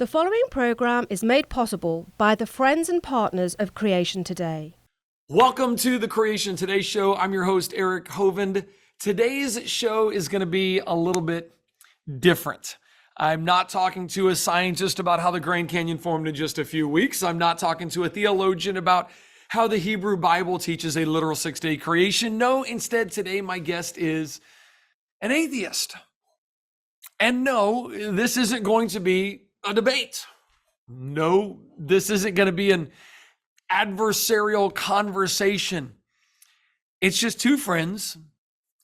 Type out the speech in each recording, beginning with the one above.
The following program is made possible by the friends and partners of Creation Today. Welcome to the Creation Today show. I'm your host, Eric Hovind. Today's show is going to be a little bit different. I'm not talking to a scientist about how the Grand Canyon formed in just a few weeks. I'm not talking to a theologian about how the Hebrew Bible teaches a literal six-day creation. No, instead, today my guest is an atheist. And no, this isn't going to be a debate. No, this isn't going to be an adversarial conversation. It's just two friends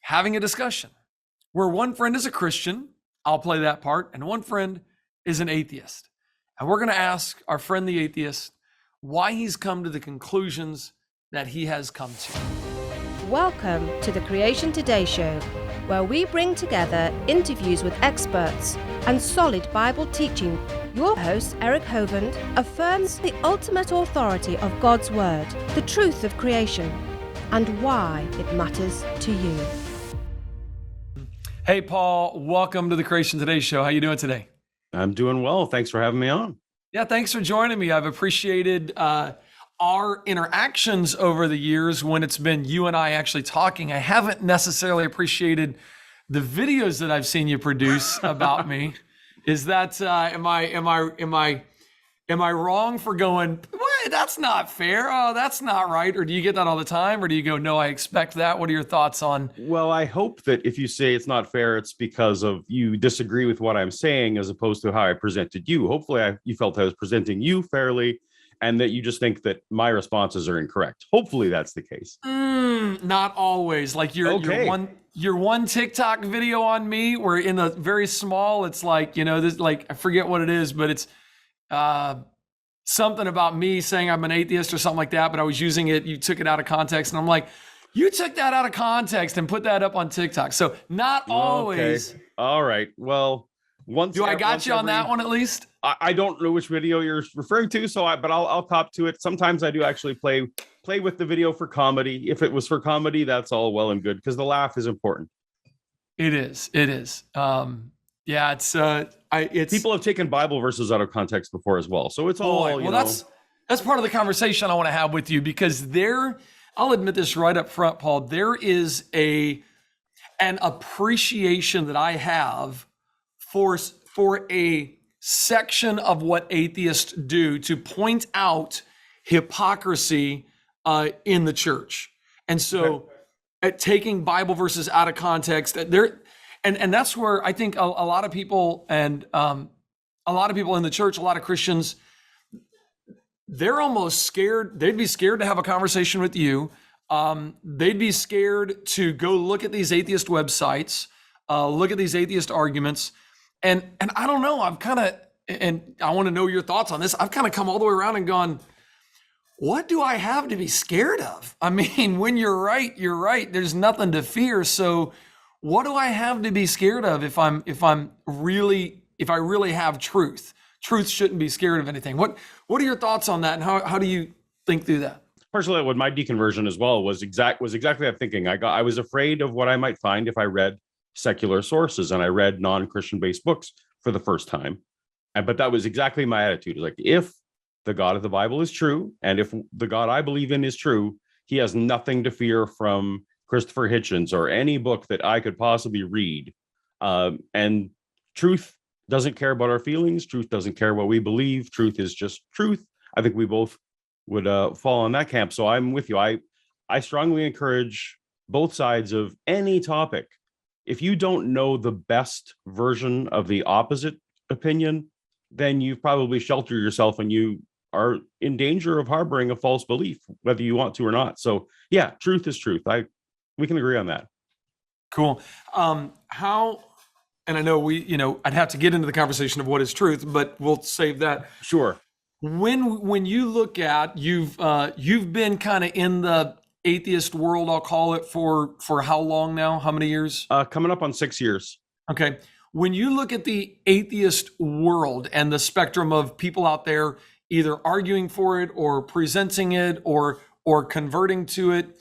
having a discussion where one friend is a Christian, I'll play that part, and one friend is an atheist. And we're going to ask our friend the atheist why he's come to the conclusions that he has come to. Welcome to the Creation Today show, where we bring together interviews with experts and solid Bible teaching. Your host, Eric Hovind, affirms the ultimate authority of God's Word, the truth of creation, and why it matters to you. Hey, Paul, welcome to the Creation Today show. How you doing today? I'm doing well. Thanks for having me on. Yeah, thanks for joining me. I've appreciated our interactions over the years when it's been you and I actually talking. I haven't necessarily appreciated the videos that I've seen you produce about me. Is that am I wrong for going, what? That's not fair. Oh, that's not right. Or do you get that all the time? Or do you go, no, I expect that? What are your thoughts on? Well, I hope that if you say it's not fair, it's because of you disagree with what I'm saying as opposed to how I presented you. Hopefully you felt I was presenting you fairly and that you just think that my responses are incorrect. Hopefully that's the case. Not always. Like your one TikTok video on me where in the very small, it's like, this, like, I forget what it is, but it's something about me saying I'm an atheist or something like that, but I was using it. You took it out of context. And I'm like, you took that out of context and put that up on TikTok. So not always. Okay. All right. Well, I got you on that one at least? I don't know which video you're referring to, but I'll cop to it. Sometimes I do actually play with the video for comedy. If it was for comedy, that's all well and good because the laugh is important. It is. Yeah, it's people have taken Bible verses out of context before as well. So it's all, that's part of the conversation I want to have with you because I'll admit this right up front, Paul, there is an appreciation that I have for a section of what atheists do to point out hypocrisy in the church. And so at taking Bible verses out of context, and that's where I think a lot of people and a lot of people in the church, a lot of Christians, they're almost scared. They'd be scared to have a conversation with you. They'd be scared to go look at these atheist websites, look at these atheist arguments. And I don't know, and I want to know your thoughts on this. I've kind of come all the way around and gone, what do I have to be scared of? I mean, when you're right, you're right. There's nothing to fear. So what do I have to be scared of if I really have truth? Truth shouldn't be scared of anything. What are your thoughts on that? And how do you think through that? Personally, with my deconversion as well was exactly that thinking. I was afraid of what I might find if I read secular sources and I read non-Christian based books for the first time. But that was exactly my attitude. Like, if the God of the Bible is true, and if the God I believe in is true, he has nothing to fear from Christopher Hitchens or any book that I could possibly read. And truth doesn't care about our feelings. Truth doesn't care what we believe. Truth is just truth. I think we both would fall on that camp. So I'm with you. I strongly encourage both sides of any topic. If you don't know the best version of the opposite opinion, then you've probably sheltered yourself and you are in danger of harboring a false belief, whether you want to or not. So yeah, truth is truth. We can agree on that. Cool. And I know I'd have to get into the conversation of what is truth, but we'll save that. Sure. When you look at, you've been kind of in the atheist world, I'll call it, for how long now? How many years? Coming up on 6 years. Okay. When you look at the atheist world and the spectrum of people out there either arguing for it or presenting it or converting to it,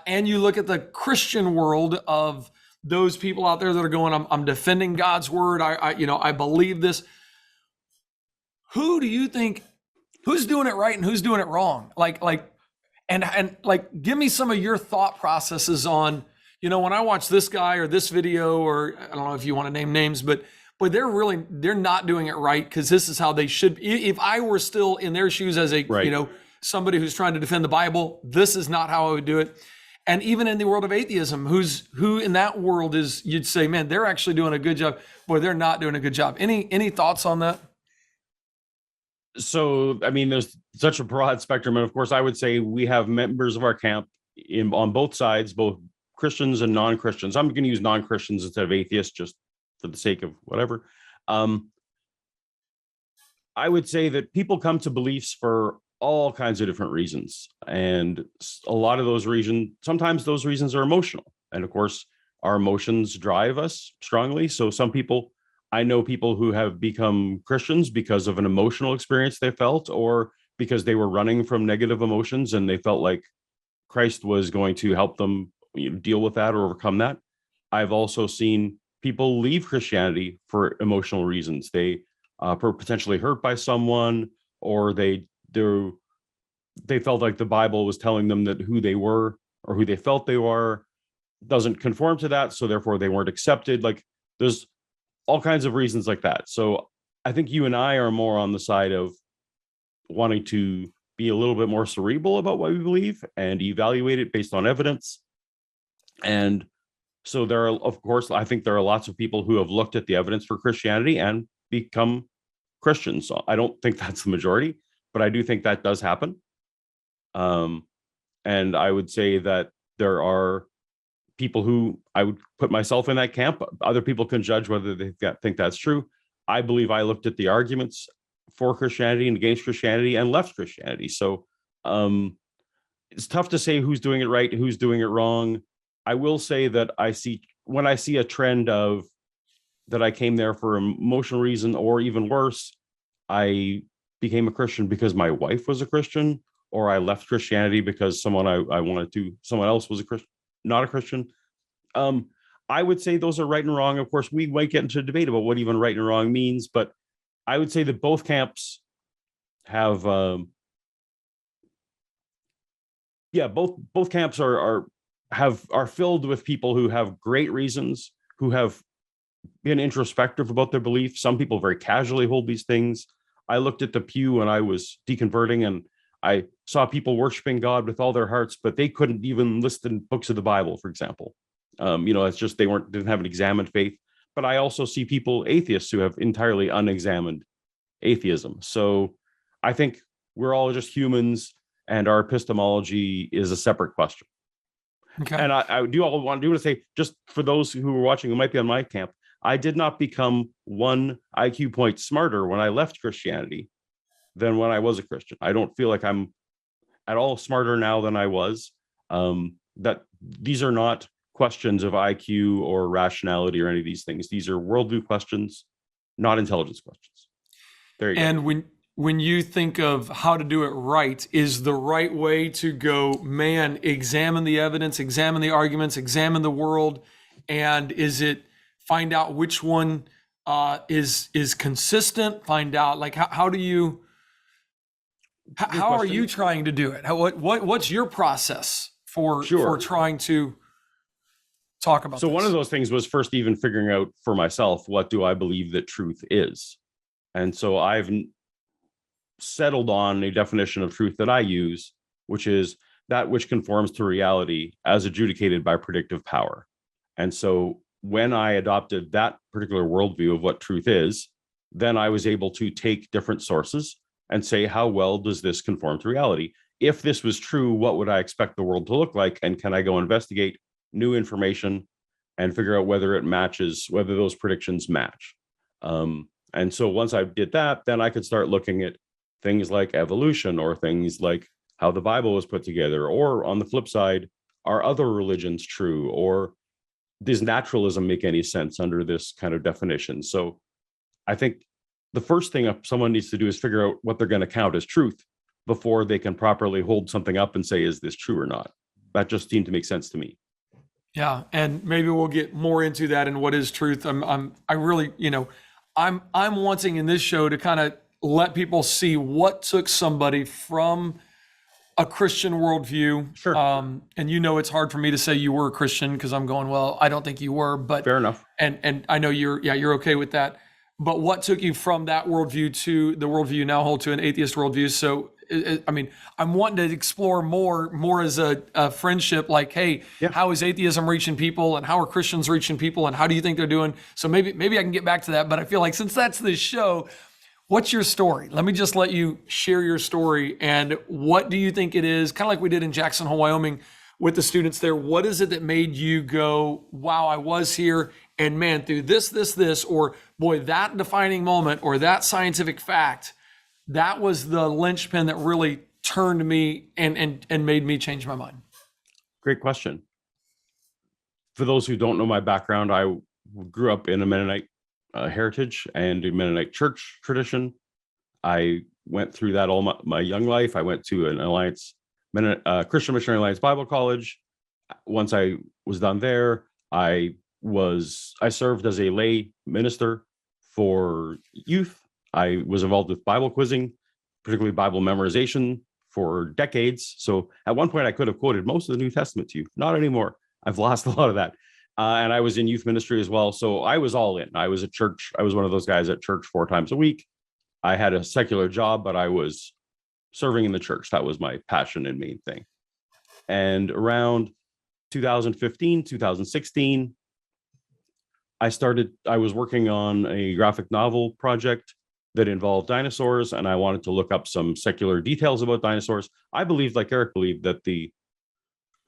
and you look at the Christian world of those people out there that are going, I'm defending God's word. I believe this. who do you think, who's doing it right and who's doing it wrong? And give me some of your thought processes on, when I watch this guy or this video, or I don't know if you want to name names, but they're not doing it right because this is how they should. If I were still in their shoes as a, Right. somebody who's trying to defend the Bible, this is not how I would do it. And even in the world of atheism, who in that world is, you'd say, man, they're actually doing a good job. Boy, they're not doing a good job. Any thoughts on that? So, I mean, there's such a broad spectrum. And of course, I would say we have members of our camp on both sides, both Christians and non-Christians. I'm going to use non-Christians instead of atheists, just for the sake of whatever. I would say that people come to beliefs for all kinds of different reasons. And a lot of those reasons, sometimes those reasons are emotional. And of course, our emotions drive us strongly. So I know people who have become Christians because of an emotional experience they felt, or because they were running from negative emotions and they felt like Christ was going to help them deal with that or overcome that. I've also seen people leave Christianity for emotional reasons. They were potentially hurt by someone, or they felt like the Bible was telling them that who they were or who they felt they were doesn't conform to that, so therefore they weren't accepted. Like, there's all kinds of reasons like that. So I think you and I are more on the side of wanting to be a little bit more cerebral about what we believe and evaluate it based on evidence. And so I think there are lots of people who have looked at the evidence for Christianity and become Christians. So I don't think that's the majority, but I do think that does happen. And I would say that there are people who I would put myself in that camp. Other people can judge whether they think that's true. I believe I looked at the arguments for Christianity and against Christianity and left Christianity. So it's tough to say who's doing it right and who's doing it wrong. I will say that when I see a trend of that I came there for emotional reason, or even worse, I became a Christian because my wife was a Christian, or I left Christianity because someone else was a Christian, not a Christian. I would say those are right and wrong. Of course, we might get into a debate about what even right and wrong means, but I would say that both camps have, both camps are filled with people who have great reasons, who have been introspective about their beliefs. Some people very casually hold these things. I looked at the pew when I was deconverting, and I saw people worshiping God with all their hearts, but they couldn't even list in books of the Bible, for example. It's just didn't have an examined faith. But I also see atheists who have entirely unexamined atheism. So I think we're all just humans, and our epistemology is a separate question. Okay. And I do want to say, just for those who are watching who might be on my camp, I did not become 1 IQ point smarter when I left Christianity than when I was a Christian. I don't feel like I'm at all smarter now than I was. That these are not questions of IQ or rationality or any of these things. These are worldview questions, not intelligence questions. There you go. And when you think of how to do it right, is the right way to go, man, examine the evidence, examine the arguments, examine the world, and is it find out which one is consistent? Find out, like, how are you trying to do it? What's your process for trying to talk about this? One of those things was first even figuring out for myself, what do I believe that truth is? And so I've settled on a definition of truth that I use, which is that which conforms to reality as adjudicated by predictive power. And so when I adopted that particular worldview of what truth is, then I was able to take different sources and say, how well does this conform to reality? If this was true, what would I expect the world to look like? And can I go investigate new information and figure out whether those predictions match? And so once I did that, then I could start looking at things like evolution, or things like how the Bible was put together, or on the flip side, are other religions true, or does naturalism make any sense under this kind of definition? So I think the first thing someone needs to do is figure out what they're going to count as truth before they can properly hold something up and say, is this true or not? That just seemed to make sense to me. Yeah, and maybe we'll get more into that and what is truth. I'm wanting in this show to kind of let people see what took somebody from a Christian worldview. Sure. And it's hard for me to say you were a Christian because I'm going, well, I don't think you were, but Fair enough. And I know you're okay with that. But what took you from that worldview to the worldview you now hold to an atheist worldview? So, I'm wanting to explore more as a friendship, like, hey, how is atheism reaching people, and how are Christians reaching people, and how do you think they're doing? So maybe I can get back to that. But I feel like since that's the show, what's your story? Let me just let you share your story. And what do you think it is? Kind of like we did in Jackson Hole, Wyoming with the students there. What is it that made you go, wow, I was here, and man, through this, or boy, that defining moment or that scientific fact, that was the linchpin that really turned me and made me change my mind? Great question. For those who don't know my background, I grew up in a Mennonite heritage and a Mennonite church tradition. I went through that all my young life. I went to an Christian Missionary Alliance Bible College. Once I was done there, I served as a lay minister for youth. I was involved with Bible quizzing, particularly Bible memorization, for decades. So at one point I could have quoted most of the New Testament to you. Not anymore. I've lost a lot of that. And I was in youth ministry as well. So I was all in. I was at church. I was one of those guys at church 4 times a week. I had a secular job, but I was serving in the church. That was my passion and main thing. And around 2015, 2016, I was working on a graphic novel project that involved dinosaurs, and I wanted to look up some secular details about dinosaurs. I believed, like Eric believed, that the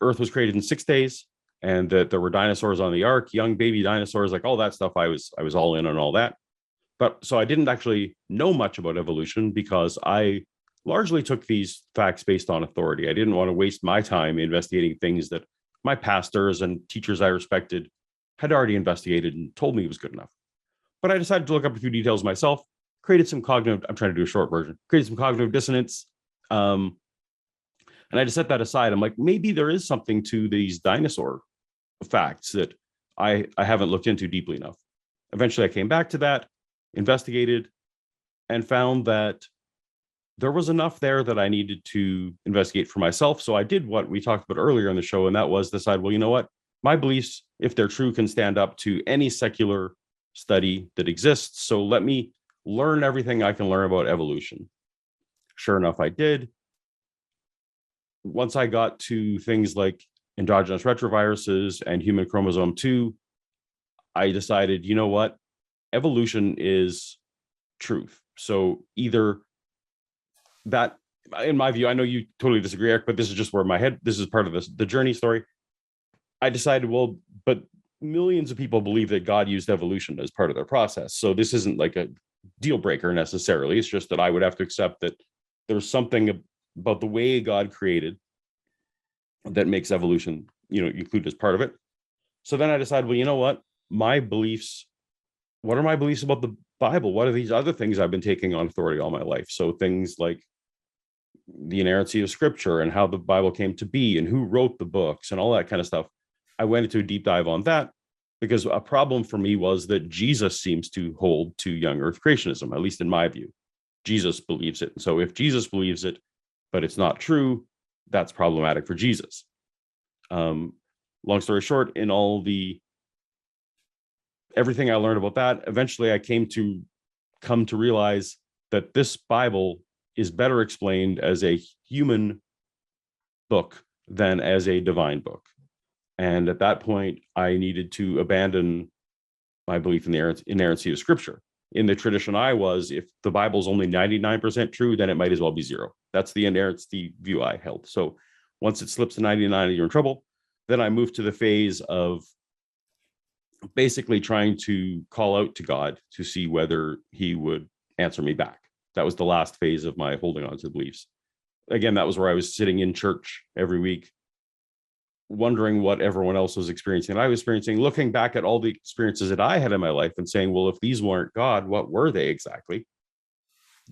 Earth was created in 6 days, and that there were dinosaurs on the ark, young baby dinosaurs, like all that stuff. I was all in on all that. But so I didn't actually know much about evolution because I largely took these facts based on authority. I didn't want to waste my time investigating things that my pastors and teachers I respected had already investigated and told me it was good enough. But I decided to look up a few details myself, created some cognitive, I'm trying to do a short version, created some cognitive dissonance. And I just set that aside. I'm like, maybe there is something to these dinosaur facts that I haven't looked into deeply enough. Eventually I came back to that, investigated, and found that there was enough there that I needed to investigate for myself. So I did what we talked about earlier in the show, and that was decide, well, you know what? My beliefs, if they're true, can stand up to any secular study that exists. So let me learn everything I can learn about evolution. Sure enough, I did. Once I got to things like endogenous retroviruses and human chromosome 2, I decided, you know what? Evolution is truth. So either that, in my view, I know you totally disagree, Eric, but this is just where this is part of the journey story. I decided, well, but millions of people believe that God used evolution as part of their process. So this isn't like a deal breaker necessarily. It's just that I would have to accept that there's something about the way God created that makes evolution, included as part of it. So then I decided, well, you know what? What are my beliefs about the Bible? What are these other things I've been taking on authority all my life? So things like the inerrancy of scripture and how the Bible came to be and who wrote the books and all that kind of stuff. I went into a deep dive on that because a problem for me was that Jesus seems to hold to young earth creationism, at least in my view. Jesus believes it. So if Jesus believes it, but it's not true, that's problematic for Jesus. Long story short, in everything I learned about that, eventually I come to realize that this Bible is better explained as a human book than as a divine book. And at that point, I needed to abandon my belief in the inerrancy of scripture. In the tradition I was, if the Bible's only 99% true, then it might as well be 0. That's the inerrancy view I held. So once it slips to 99, you're in trouble. Then I moved to the phase of basically trying to call out to God to see whether he would answer me back. That was the last phase of my holding on to the beliefs. Again, that was where I was sitting in church every week, wondering what everyone else was experiencing. And I was experiencing, looking back at all the experiences that I had in my life and saying, well, if these weren't God, what were they exactly?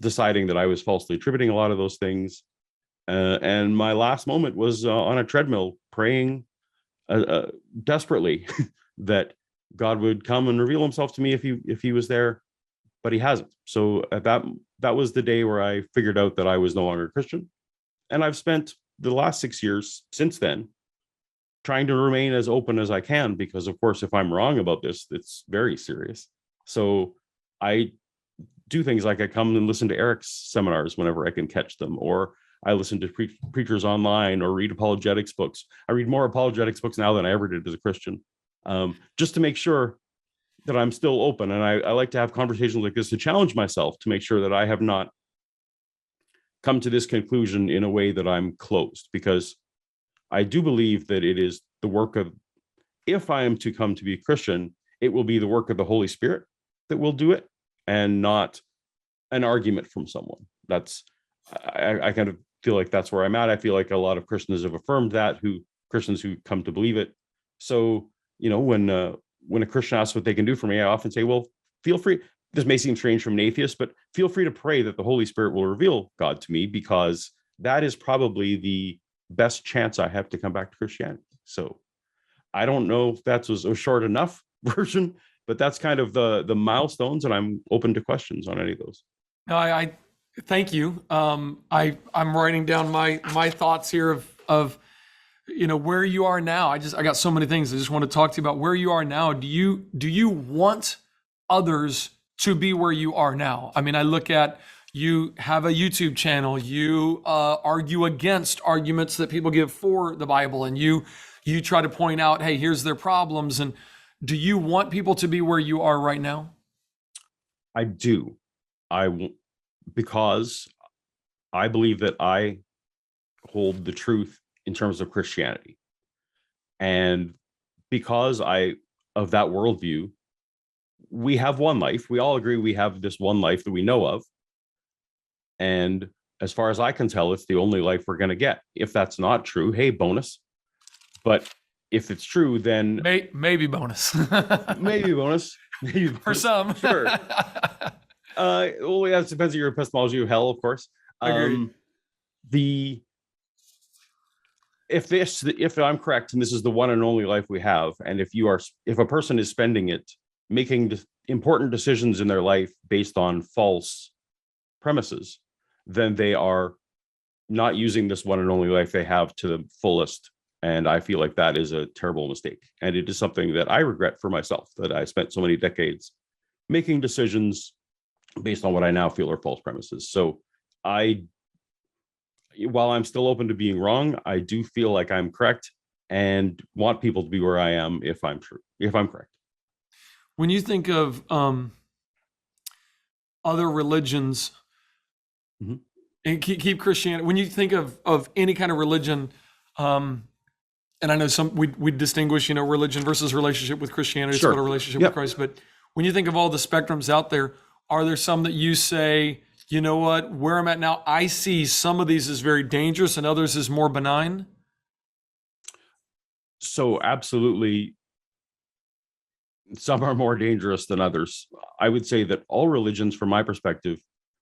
Deciding that I was falsely attributing a lot of those things. And my last moment was on a treadmill praying desperately that God would come and reveal himself to me if he was there. but he hasn't. So at that was the day where I figured out that I was no longer a Christian. And I've spent the last 6 years since then trying to remain as open as I can, because of course, if I'm wrong about this, it's very serious. So I do things like I come and listen to Eric's seminars whenever I can catch them, or I listen to preachers online, or read apologetics books. I read more apologetics books now than I ever did as a Christian, just to make sure that I'm still open. And I like to have conversations like this to challenge myself, to make sure that I have not come to this conclusion in a way that I'm closed, because I do believe that it is the work of, if I am to come to be a Christian, it will be the work of the Holy Spirit that will do it, and not an argument from someone. I kind of feel like that's where I'm at. I feel like a lot of Christians have affirmed that, Christians who come to believe it. So, when a Christian asks what they can do for me, I often say, well, feel free. This may seem strange from an atheist, but feel free to pray that the Holy Spirit will reveal God to me, because that is probably the best chance I have to come back to Christianity. So I don't know if that was a short enough version, but that's kind of the milestones, and I'm open to questions on any of those. No, I thank you. I'm writing down my thoughts here of where you are now. I got so many things I just want to talk to you about. Where you are now. Do you want others to be where you are now? I mean, I look at, you have a YouTube channel, you argue against arguments that people give for the Bible, and you try to point out, hey, here's their problems. And do you want people to be where you are right now? I do. Because I believe that I hold the truth in terms of Christianity. And because of that worldview, we have one life. We all agree we have this one life that we know of. And as far as I can tell, it's the only life we're going to get. If that's not true, hey, bonus. But if it's true, then maybe bonus. maybe bonus. Maybe bonus. For some. Sure. Well, yeah, it depends on your epistemology of hell, of course. If I'm correct, and this is the one and only life we have, and if a person is spending it making important decisions in their life based on false premises, then they are not using this one and only life they have to the fullest. And I feel like that is a terrible mistake. And it is something that I regret for myself, that I spent so many decades making decisions based on what I now feel are false premises. So while I'm still open to being wrong, I do feel like I'm correct, and want people to be where I am if I'm correct. When you think of other religions, mm-hmm. and keep Christianity, when you think of any kind of religion, and I know we distinguish, religion versus relationship with Christianity, sure. It's about a relationship with Christ. But when you think of all the spectrums out there, are there some that you say, you know what, where I'm at now, I see some of these as very dangerous and others as more benign? So absolutely, some are more dangerous than others. I would say that all religions, from my perspective,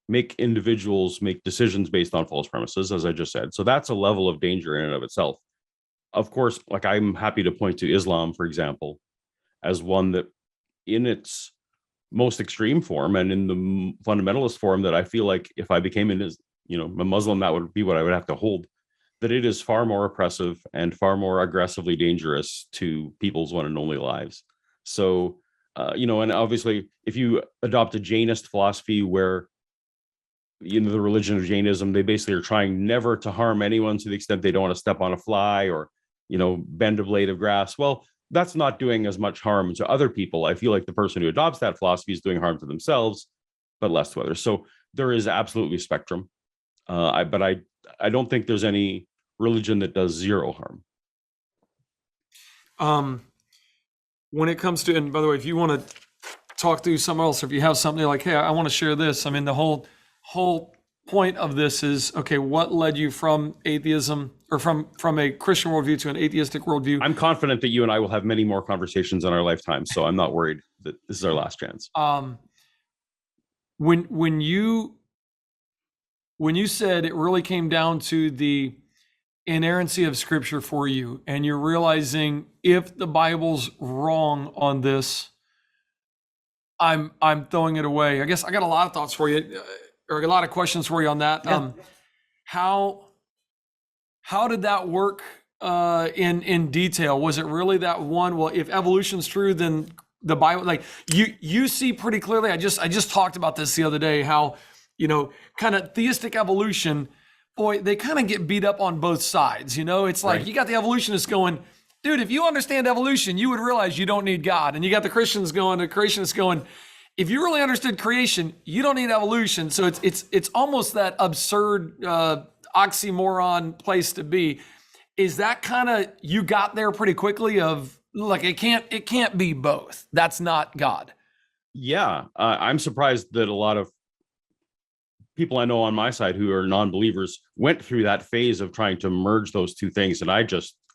make individuals make decisions based on false premises, as I just said. So that's a level of danger in and of itself. Of course, like, I'm happy to point to Islam, for example, as one that, in its most extreme form and in the fundamentalist form, that I feel like if I became a Muslim, that would be what I would have to hold, that it is far more oppressive and far more aggressively dangerous to people's one and only lives. So, and obviously, if you adopt a Jainist philosophy where, the religion of Jainism, they basically are trying never to harm anyone to the extent they don't want to step on a fly or, bend a blade of grass. Well, that's not doing as much harm to other people. I feel like the person who adopts that philosophy is doing harm to themselves, but less to others. So there is absolutely spectrum. But I don't think there's any religion that does zero harm. When it comes to, and by the way, if you want to talk through something else, or if you have something like, hey, I want to share this. I mean, the whole point of this is, okay, what led you from atheism, or from a Christian worldview to an atheistic worldview? I'm confident that you and I will have many more conversations in our lifetime, so I'm not worried that this is our last chance. When you said it really came down to the inerrancy of Scripture for you, and you're realizing if the Bible's wrong on this, I'm throwing it away. I guess I got a lot of thoughts for you, or a lot of questions for you on that. Yeah. How did that work in detail? Was it really that one? Well, if evolution's true, then the Bible, like you see pretty clearly. I just talked about this the other day. How kind of theistic evolution, boy, they kind of get beat up on both sides. It's like Right. you got the evolutionists going, dude, if you understand evolution, you would realize you don't need God. And you got the Christians going, the creationists going, if you really understood creation, you don't need evolution. So it's almost that absurd oxymoron place to be. Is that kind of, you got there pretty quickly of like, it can't be both. That's not God. Yeah. I'm surprised that a lot of people I know on my side who are non-believers went through that phase of trying to merge those two things. And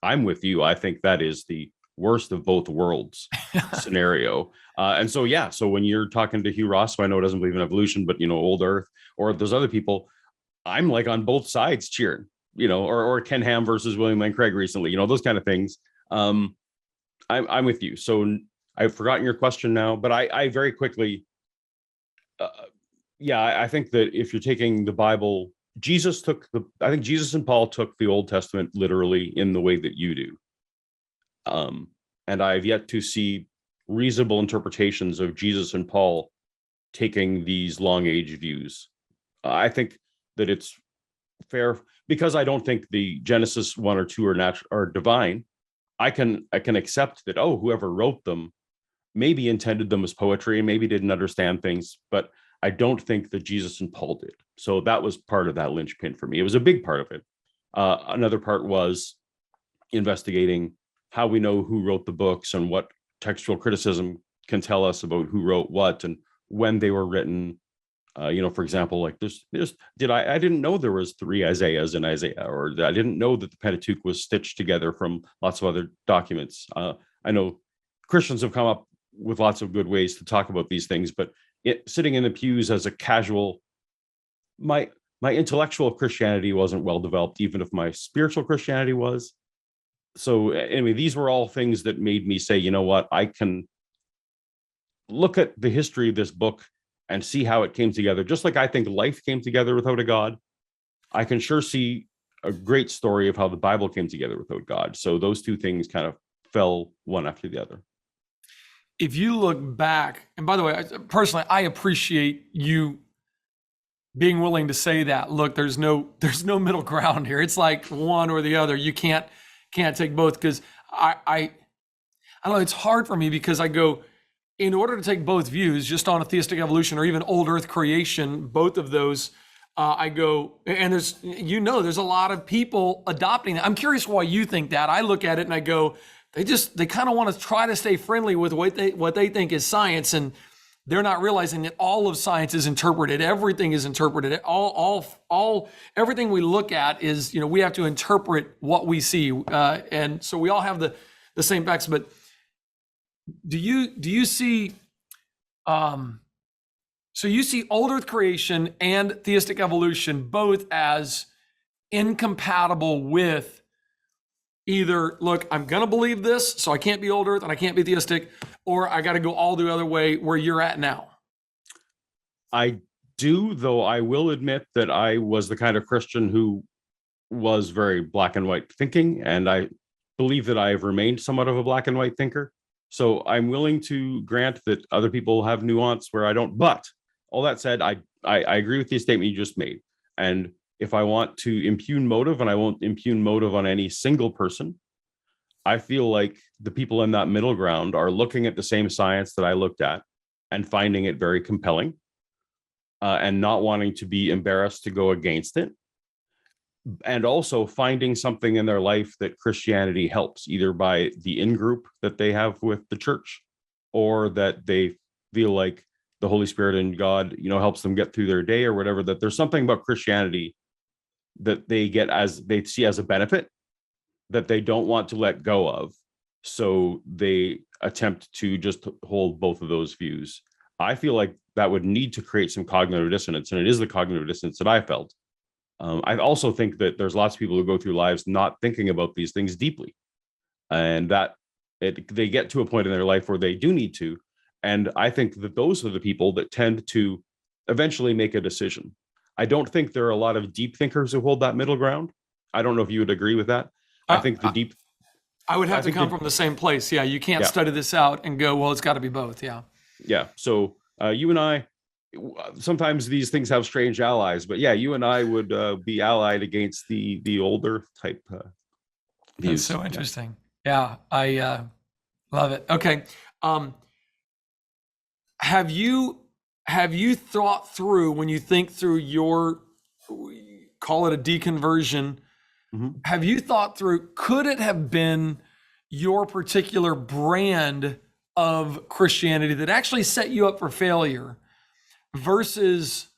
I'm with you. I think that is the worst of both worlds scenario. So when you're talking to Hugh Ross, who I know doesn't believe in evolution, but old Earth, or those other people, I'm like on both sides cheering, or Ken Ham versus William Lane Craig recently, those kind of things. I'm with you. So I've forgotten your question now, but I very quickly, I think that if you're taking the Bible, I think Jesus and Paul took the Old Testament literally in the way that you do. And I've yet to see reasonable interpretations of Jesus and Paul taking these long age views. I think that it's fair because I don't think the Genesis 1 or 2 are divine. I can accept that, whoever wrote them maybe intended them as poetry and maybe didn't understand things, but I don't think that Jesus and Paul did. So that was part of that linchpin for me. It was a big part of it. Another part was investigating how we know who wrote the books and what textual criticism can tell us about who wrote what and when they were written. For example, like I didn't know there was 3 Isaiahs in Isaiah, or I didn't know that the Pentateuch was stitched together from lots of other documents. I know Christians have come up with lots of good ways to talk about these things, but sitting in the pews as a casual, my intellectual Christianity wasn't well developed, even if my spiritual Christianity was. So anyway, these were all things that made me say, you know what, I can look at the history of this book and see how it came together. Just like I think life came together without a God, I can sure see a great story of how the Bible came together without God. So those two things kind of fell one after the other. If you look back, and by the way, personally, I appreciate you being willing to say that. Look, there's no middle ground here. It's like one or the other. You can't take both, because I don't know. It's hard for me because I go, in order to take both views, just on a theistic evolution or even old Earth creation, both of those, I go, and there's a lot of people adopting that. I'm curious why you think that. I look at it and I go, they kind of want to try to stay friendly with what they think is science, and they're not realizing that all of science is interpreted. Everything is interpreted. Everything we look at is, we have to interpret what we see, and so we all have the same facts. But do you see? So you see old Earth creation and theistic evolution both as incompatible with either, look, I'm going to believe this, so I can't be old Earth and I can't be theistic, or I got to go all the other way where you're at now? I do, though I will admit that I was the kind of Christian who was very black and white thinking, and I believe that I have remained somewhat of a black and white thinker. So I'm willing to grant that other people have nuance where I don't. But all that said, I agree with the statement you just made. And if I want to impugn motive, and I won't impugn motive on any single person, I feel like the people in that middle ground are looking at the same science that I looked at and finding it very compelling, and not wanting to be embarrassed to go against it. And also finding something in their life that Christianity helps, either by the in-group that they have with the church, or that they feel like the Holy Spirit and God, helps them get through their day or whatever, that there's something about Christianity that they see as a benefit that they don't want to let go of. So they attempt to just hold both of those views. I feel like that would need to create some cognitive dissonance, and it is the cognitive dissonance that I felt. I also think that there's lots of people who go through lives not thinking about these things deeply, and that they get to a point in their life where they do need to. And I think that those are the people that tend to eventually make a decision. I don't think there are a lot of deep thinkers who hold that middle ground. I don't know if you would agree with that. I think I would have to come from the same place. Yeah, you can't study this out and go, well, it's got to be both. Yeah. Yeah. So you and I, sometimes these things have strange allies, but yeah, you and I would be allied against the older type views. That's so interesting. Yeah, I love it. Okay. Have you thought through, when you think through your, call it a deconversion, have you thought through, could it have been your particular brand of Christianity that actually set you up for failure versus,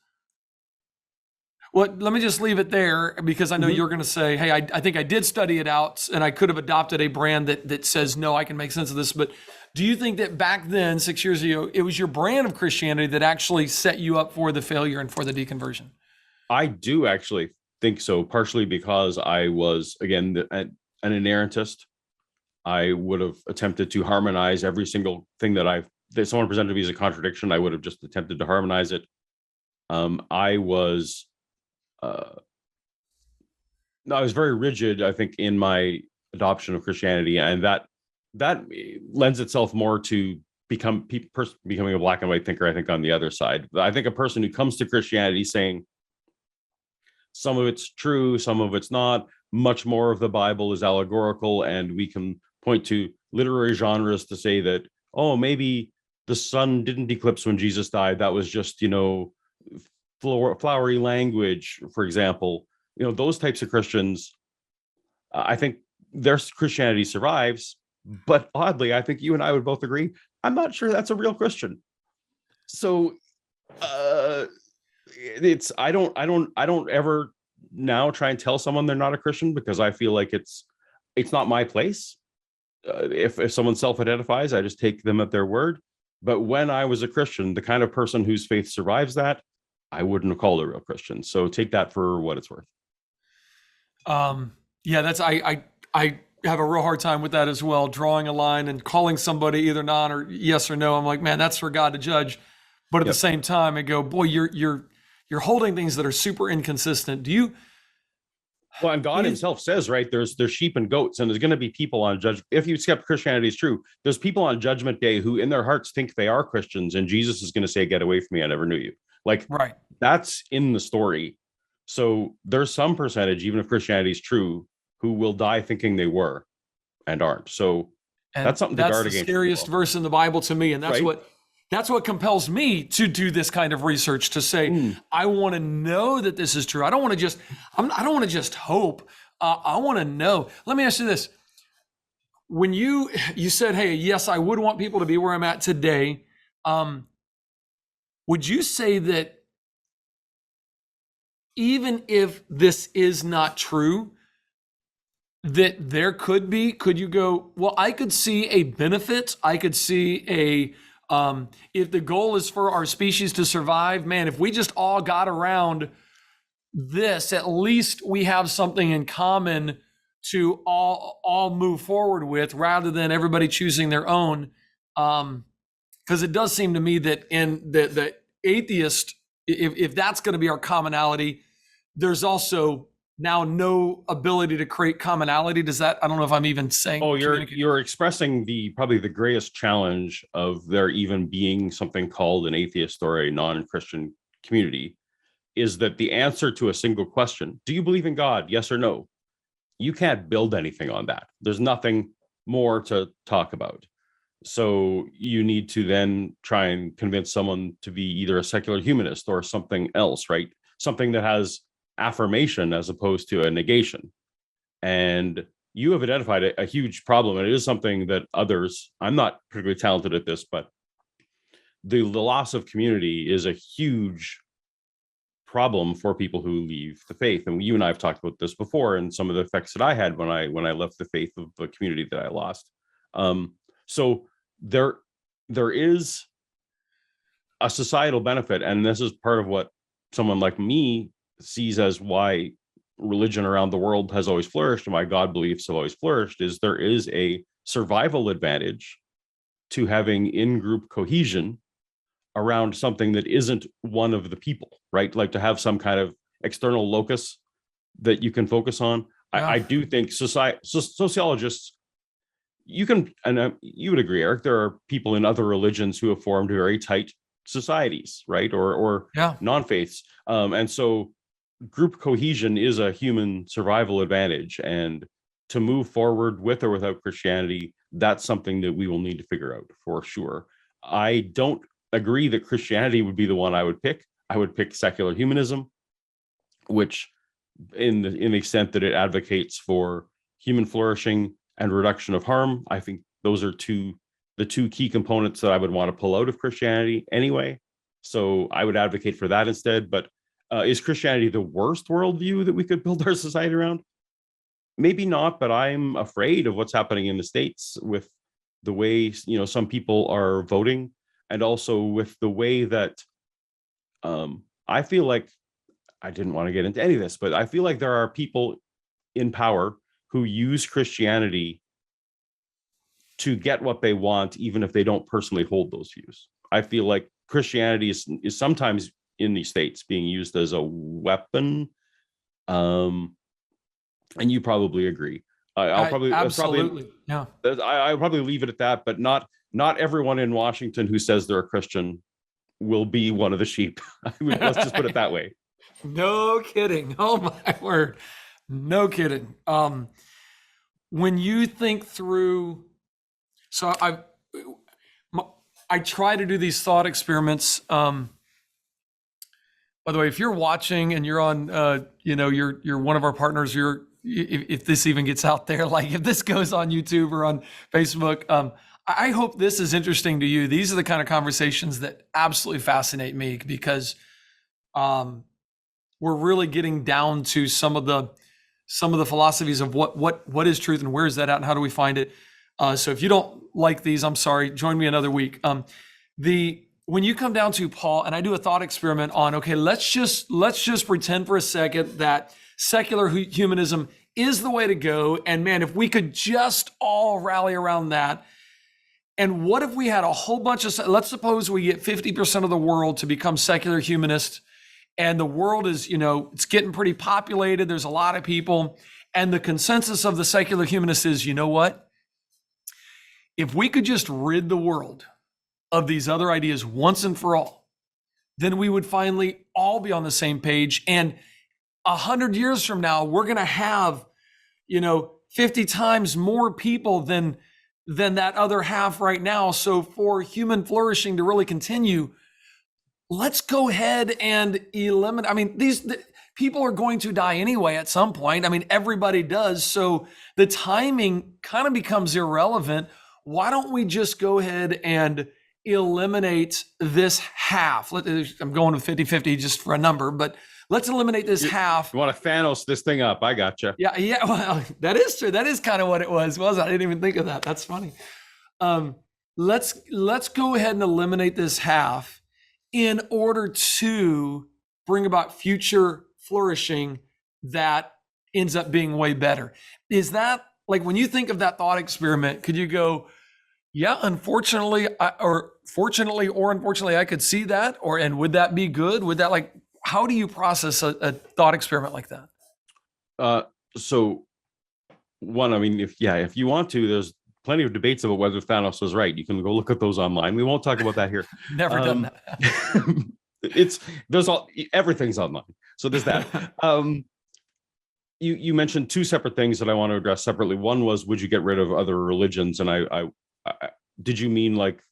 well, let me just leave it there, because I know you're going to say, hey, I think I did study it out and I could have adopted a brand that says, no, I can make sense of this. But do you think that back then, 6 years ago, it was your brand of Christianity that actually set you up for the failure and for the deconversion? I do actually think so, partially because I was, again, an inerrantist. I would have attempted to harmonize every single thing that someone presented to me as a contradiction. I would have just attempted to harmonize it. I was very rigid, I think, in my adoption of Christianity, and that lends itself more to becoming a black and white thinker, I think, on the other side. I think a person who comes to Christianity saying some of it's true, some of it's not, much more of the Bible is allegorical, and we can point to literary genres to say that, oh, maybe the sun didn't eclipse when Jesus died. That was just, flowery language, for example. Those types of Christians, I think their Christianity survives, but oddly, I think you and I would both agree, I'm not sure that's a real Christian. So I don't ever now try and tell someone they're not a Christian, because I feel like it's not my place. If someone self-identifies, I just take them at their word. But when I was a Christian, the kind of person whose faith survives that, I wouldn't have called a real Christian. So take that for what it's worth. Yeah, that's I have a real hard time with that as well, drawing a line and calling somebody either non or yes or no. I'm like, man, that's for God to judge. But at the same time, I go, boy, you're holding things that are super inconsistent. Do you? Well, and God himself says, right, there's sheep and goats, and there's going to be people on judgment. If you accept Christianity is true, there's people on Judgment Day who in their hearts think they are Christians, and Jesus is going to say, get away from me, I never knew you. Like, right. That's in the story. So there's some percentage, even if Christianity is true, who will die thinking they were and aren't. So that's something to guard against. That's the scariest verse in the Bible to me, and that's what compels me to do this kind of research, to say, I want to know that this is true. I don't want to just hope. I want to know. Let me ask you this. When you said, hey, yes, I would want people to be where I'm at today. Would you say that even if this is not true, that there could you go, well, I could see a benefit. I could see if the goal is for our species to survive, man, if we just all got around this, at least we have something in common to all move forward with, rather than everybody choosing their own. Because it does seem to me that in the atheist, if that's going to be our commonality, there's also now no ability to create commonality. Does that, I don't know if I'm even saying. Oh, you're expressing probably the greatest challenge of there even being something called an atheist or a non-Christian community, is that the answer to a single question, do you believe in God? Yes or no? You can't build anything on that. There's nothing more to talk about. So you need to then try and convince someone to be either a secular humanist or something else, right? Something that has affirmation as opposed to a negation. And you have identified a huge problem, and it is something that others, I'm not particularly talented at this, but the loss of community is a huge problem for people who leave the faith. And you and I have talked about this before, and some of the effects that I had when I left the faith of the community that I lost. So there is a societal benefit, and this is part of what someone like me sees as why religion around the world has always flourished and why God beliefs have always flourished, is there is a survival advantage to having in-group cohesion around something that isn't one of the people, right? Like to have some kind of external locus that you can focus on. Yeah. I do think sociologists, you can, and you would agree, Eric, there are people in other religions who have formed very tight societies, right? Or Yeah. non-faiths. And so group cohesion is a human survival advantage. And to move forward with or without Christianity, that's something that we will need to figure out for sure. I don't agree that Christianity would be the one I would pick. I would pick secular humanism, which in the extent that it advocates for human flourishing and reduction of harm, I think those are the two key components that I would want to pull out of Christianity anyway. So I would advocate for that instead. But is Christianity the worst worldview that we could build our society around? Maybe not, but I'm afraid of what's happening in the States with the way, some people are voting, and also with the way that I feel like, I didn't want to get into any of this, but I feel like there are people in power who use Christianity to get what they want, even if they don't personally hold those views. I feel like Christianity is sometimes in these states being used as a weapon. And you probably agree. I'll probably leave it at that, but not everyone in Washington who says they're a Christian will be one of the sheep. Let's just put it that way. No kidding. Oh my word. No kidding. When you think through, so I try to do these thought experiments. By the way, if you're watching and you're on, you're one of our partners, if this even gets out there, like if this goes on YouTube or on Facebook, I hope this is interesting to you. These are the kind of conversations that absolutely fascinate me, because we're really getting down to some of the philosophies of what is truth and where is that at and how do we find it. So if you don't like these, I'm sorry, join me another week. When you come down to Paul, and I do a thought experiment on, okay, let's just pretend for a second that secular humanism is the way to go. And man, if we could just all rally around that. And what if we had a whole bunch of, let's suppose we get 50% of the world to become secular humanist, and the world is, it's getting pretty populated. There's a lot of people. And the consensus of the secular humanists is, you know what? If we could just rid the world of these other ideas once and for all, then we would finally all be on the same page. And 100 years from now, we're going to have, 50 times more people than that other half right now. So for human flourishing to really continue, let's go ahead and eliminate. I mean, these people are going to die anyway at some point. I mean, everybody does. So the timing kind of becomes irrelevant. Why don't we just go ahead and eliminate this half? I'm going with 50-50 just for a number, but let's eliminate this half. You want to Thanos this thing up? I gotcha. Yeah. Well, that is true. That is kind of what it was. I didn't even think of that. That's funny. Let's go ahead and eliminate this half in order to bring about future flourishing that ends up being way better. Is that, like, when you think of that thought experiment, could you go, yeah, unfortunately, or fortunately or unfortunately, I could see that, and would that be good? Would that, like, how do you process a thought experiment like that? So one, I mean, if you want to, there's plenty of debates about whether Thanos was right. You can go look at those online. We won't talk about that here. Never done that. Everything's online. So there's that. You mentioned two separate things that I want to address separately. One was, would you get rid of other religions? And I did you mean like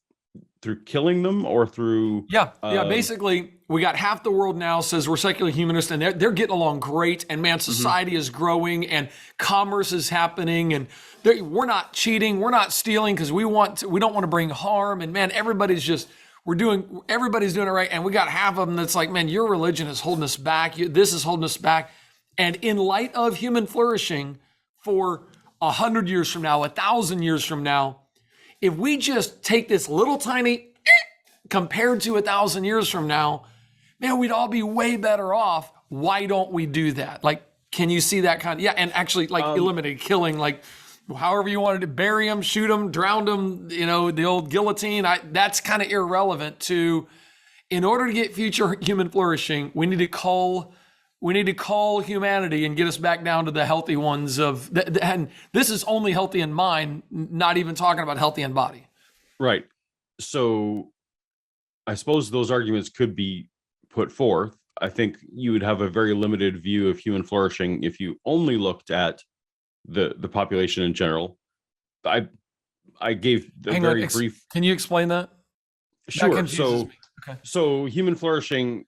through killing them or through? Yeah. Basically, we got half the world now says we're secular humanists, and they're getting along great. And man, society is growing, and commerce is happening, and we're not cheating, we're not stealing because we don't want to bring harm. And man, everybody's doing it right. And we got half of them that's like, man, your religion is holding us back. This is holding us back. And in light of human flourishing for 100 years from now, 1,000 years from now, if we just take this little tiny compared to 1,000 years from now, man, we'd all be way better off. Why don't we do that? Like, can you see that kind of, yeah. And actually, like, eliminate killing, like, however you wanted to bury them, shoot them, drown them, the old guillotine. That's kind of irrelevant to, in order to get future human flourishing, we need to cull humanity and get us back down to the healthy ones and this is only healthy in mind, not even talking about healthy in body. Right. So I suppose those arguments could be put forth. I think you would have a very limited view of human flourishing if you only looked at the population in general. I gave a very brief. Can you explain that? Sure. So human flourishing,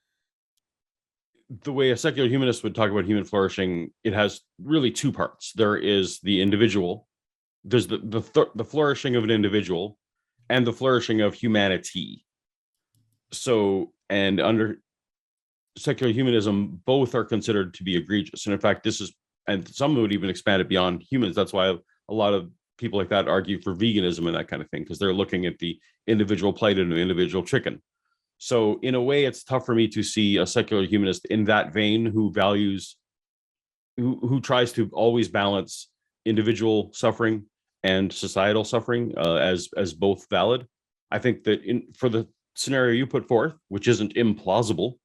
the way a secular humanist would talk about human flourishing, it has really two parts. There is the individual. There's the flourishing of an individual, and the flourishing of humanity. So, and under secular humanism, both are considered to be egregious. And in fact, and some would even expand it beyond humans. That's why a lot of people like that argue for veganism and that kind of thing, because they're looking at the individual plight and the individual chicken. So in a way, it's tough for me to see a secular humanist in that vein who tries to always balance individual suffering and societal suffering as both valid. I think that for the scenario you put forth, which isn't implausible,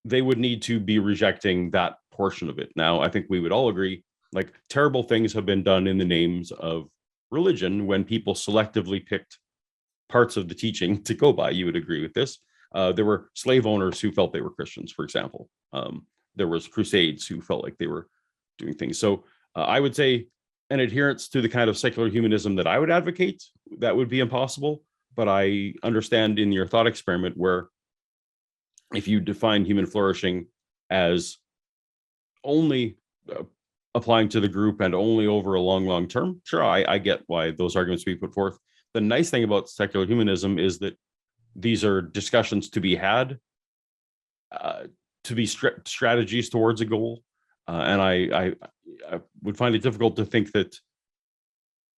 they would need to be rejecting that portion of it. Now, I think we would all agree, like, terrible things have been done in the names of religion when people selectively picked parts of the teaching to go by. You would agree with this. There were slave owners who felt they were Christians, for example. There was crusades who felt like they were doing things. So I would say an adherence to the kind of secular humanism that I would advocate, that would be impossible. But I understand in your thought experiment where if you define human flourishing as only applying to the group and only over a long term, sure, I get why those arguments be put forth. The nice thing about secular humanism is that these are discussions to be had, to be strategies towards a goal. And I would find it difficult to think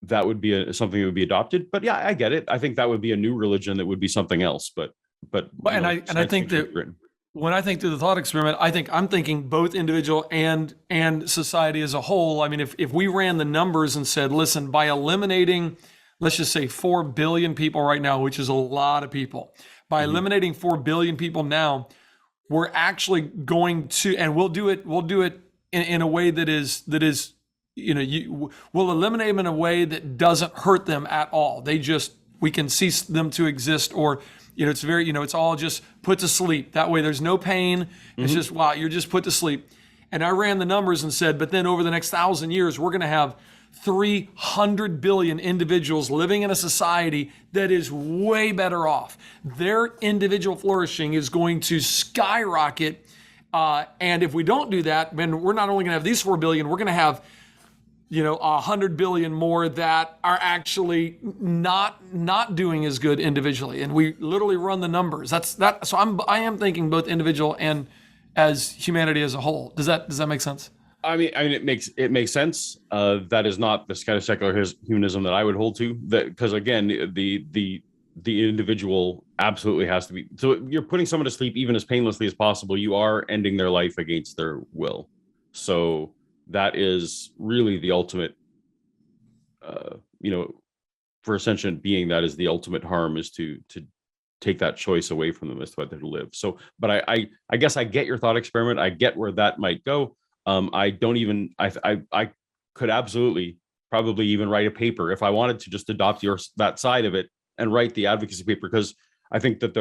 that would be something that would be adopted. But yeah, I get it. I think that would be a new religion that would be something else. But I think that when I think through the thought experiment, I'm thinking both individual and society as a whole. I mean, if we ran the numbers and said, listen, by eliminating, let's just say 4 billion people right now, which is a lot of people, by eliminating 4 billion people now, we're actually going to, and we'll do it in a way that is, we'll eliminate them in a way that doesn't hurt them at all. We can cease them to exist, or, it's very, it's all just put to sleep. That way there's no pain. It's just, wow, you're just put to sleep. And I ran the numbers and said, but then over the next 1,000 years, we're going to have 300 billion individuals living in a society that is way better off. Their individual flourishing is going to skyrocket. And if we don't do that, then we're not only going to have these 4 billion, we're going to have 100 billion more that are actually not doing as good individually. And we literally run the numbers. So I am thinking both individual and as humanity as a whole. Does that make sense? I mean, it makes sense. That is not this kind of secular humanism that I would hold to. That, because again, the individual absolutely has to be. So you're putting someone to sleep even as painlessly as possible. You are ending their life against their will. So that is really the ultimate. For a sentient being, that is the ultimate harm, is to take that choice away from them as to whether to live. So, but I guess I get your thought experiment. I get where that might go. I could absolutely probably even write a paper if I wanted to just adopt that side of it and write the advocacy paper, because I think that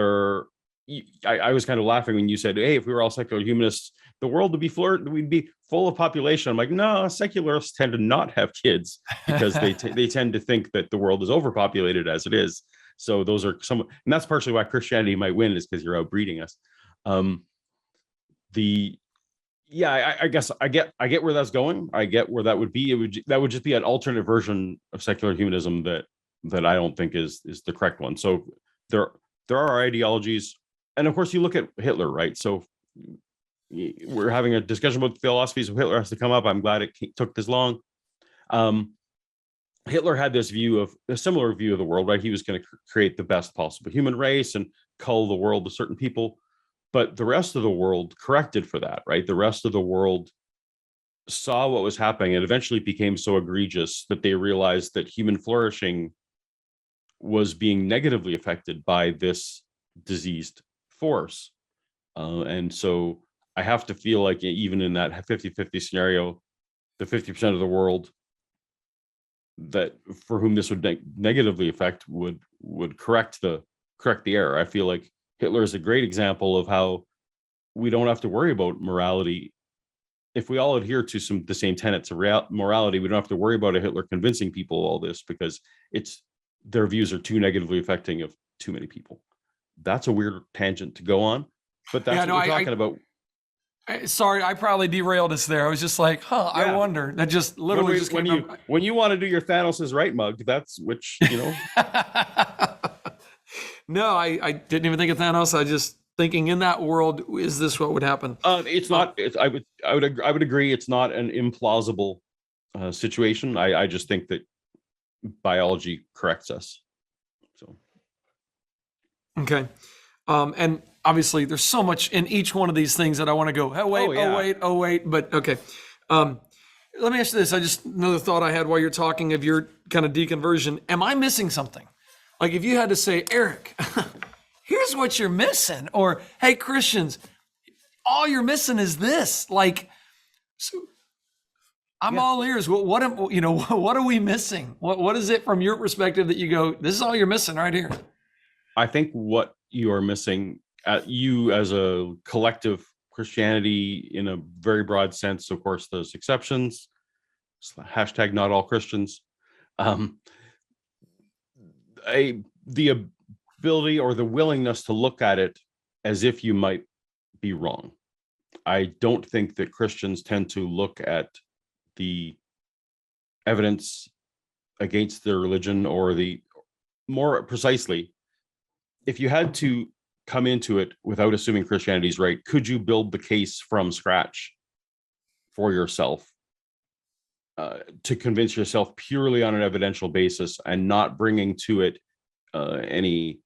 I was kind of laughing when you said, hey, if we were all secular humanists, the world would be we'd be full of population. I'm like, no, secularists tend to not have kids because they tend to think that the world is overpopulated as it is. So those are and that's partially why Christianity might win, is because you're outbreeding us. I guess I get where that's going. I get where that would be. That would just be an alternate version of secular humanism that I don't think is the correct one. So there are ideologies, and of course you look at Hitler, right? So we're having a discussion about philosophies of Hitler has to come up. I'm glad it took this long. Hitler had a similar view of the world, right? He was going to create the best possible human race and cull the world to certain people. But the rest of the world corrected for that, right? The rest of the world saw what was happening, it eventually became so egregious that they realized that human flourishing was being negatively affected by this diseased force. And so I have to feel like even in that 50-50 scenario, the 50% of the world that for whom this would negatively affect would correct the error. I feel like Hitler is a great example of how we don't have to worry about morality. If we all adhere to the same tenets of morality, we don't have to worry about a Hitler convincing people all this, because their views are too negatively affecting of too many people. That's a weird tangent to go on, but that's what we're talking about. Sorry, I probably derailed us there. I was just like, I wonder. That just literally when you want to do your Thanos is right mug, that's which, No, I didn't even think of Thanos. I just thinking in that world, is this what would happen? It's not. I would agree. It's not an implausible situation. I just think that biology corrects us. So. Okay. And obviously there's so much in each one of these things that I want to go, oh wait. But okay. Let me ask you this. Another thought I had while you're talking of your kind of deconversion. Am I missing something? Like if you had to say, Eric, here's what you're missing, or, hey, Christians, all you're missing is this. Like, so I'm all ears. What are we missing? What is it from your perspective that you go, this is all you're missing right here? I think what you are missing, you as a collective Christianity in a very broad sense, of course, there's exceptions, hashtag not all Christians, the ability or the willingness to look at it as if you might be wrong. I don't think that Christians tend to look at the evidence against their religion, or more precisely, if you had to come into it without assuming Christianity is right, could you build the case from scratch for yourself to convince yourself purely on an evidential basis and not bringing to it the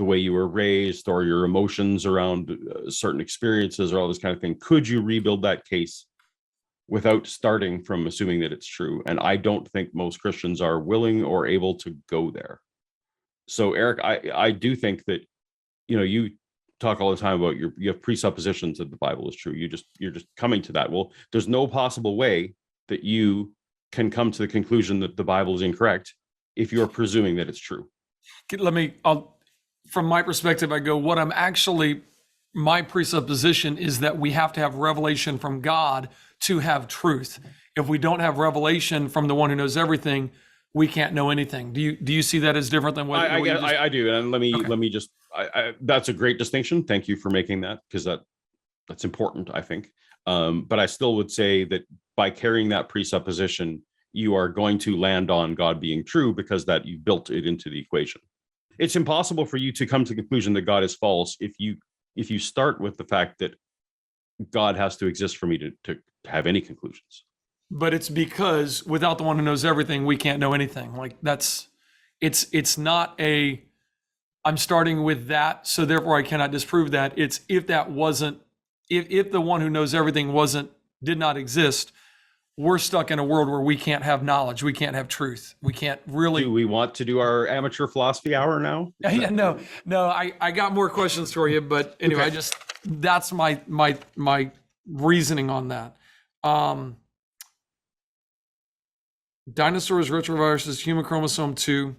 way you were raised or your emotions around certain experiences or all this kind of thing? Could you rebuild that case without starting from assuming that it's true? And I don't think most Christians are willing or able to go there. So Eric, I do think that, you talk all the time about you have presuppositions that the Bible is true. You're just coming to that. Well, there's no possible way that you can come to the conclusion that the Bible is incorrect if you're presuming that it's true. From my perspective, I go, my presupposition is that we have to have revelation from God to have truth. If we don't have revelation from the one who knows everything, we can't know anything. Do you see that as different than what I do? And let me just, that's a great distinction. Thank you for making that, because that's important, I think. But I still would say that by carrying that presupposition, you are going to land on God being true, because that you built it into the equation. It's impossible for you to come to the conclusion that God is false if you start with the fact that God has to exist for me to have any conclusions. But it's because without the one who knows everything, we can't know anything. Like it's not I'm starting with that, so therefore I cannot disprove that. It's if the one who knows everything did not exist, we're stuck in a world where we can't have knowledge. We can't have truth. We can't really. Do we want to do our amateur philosophy hour now? No. I got more questions for you, but anyway, okay. That's my reasoning on that. Dinosaurs, retroviruses, human chromosome 2.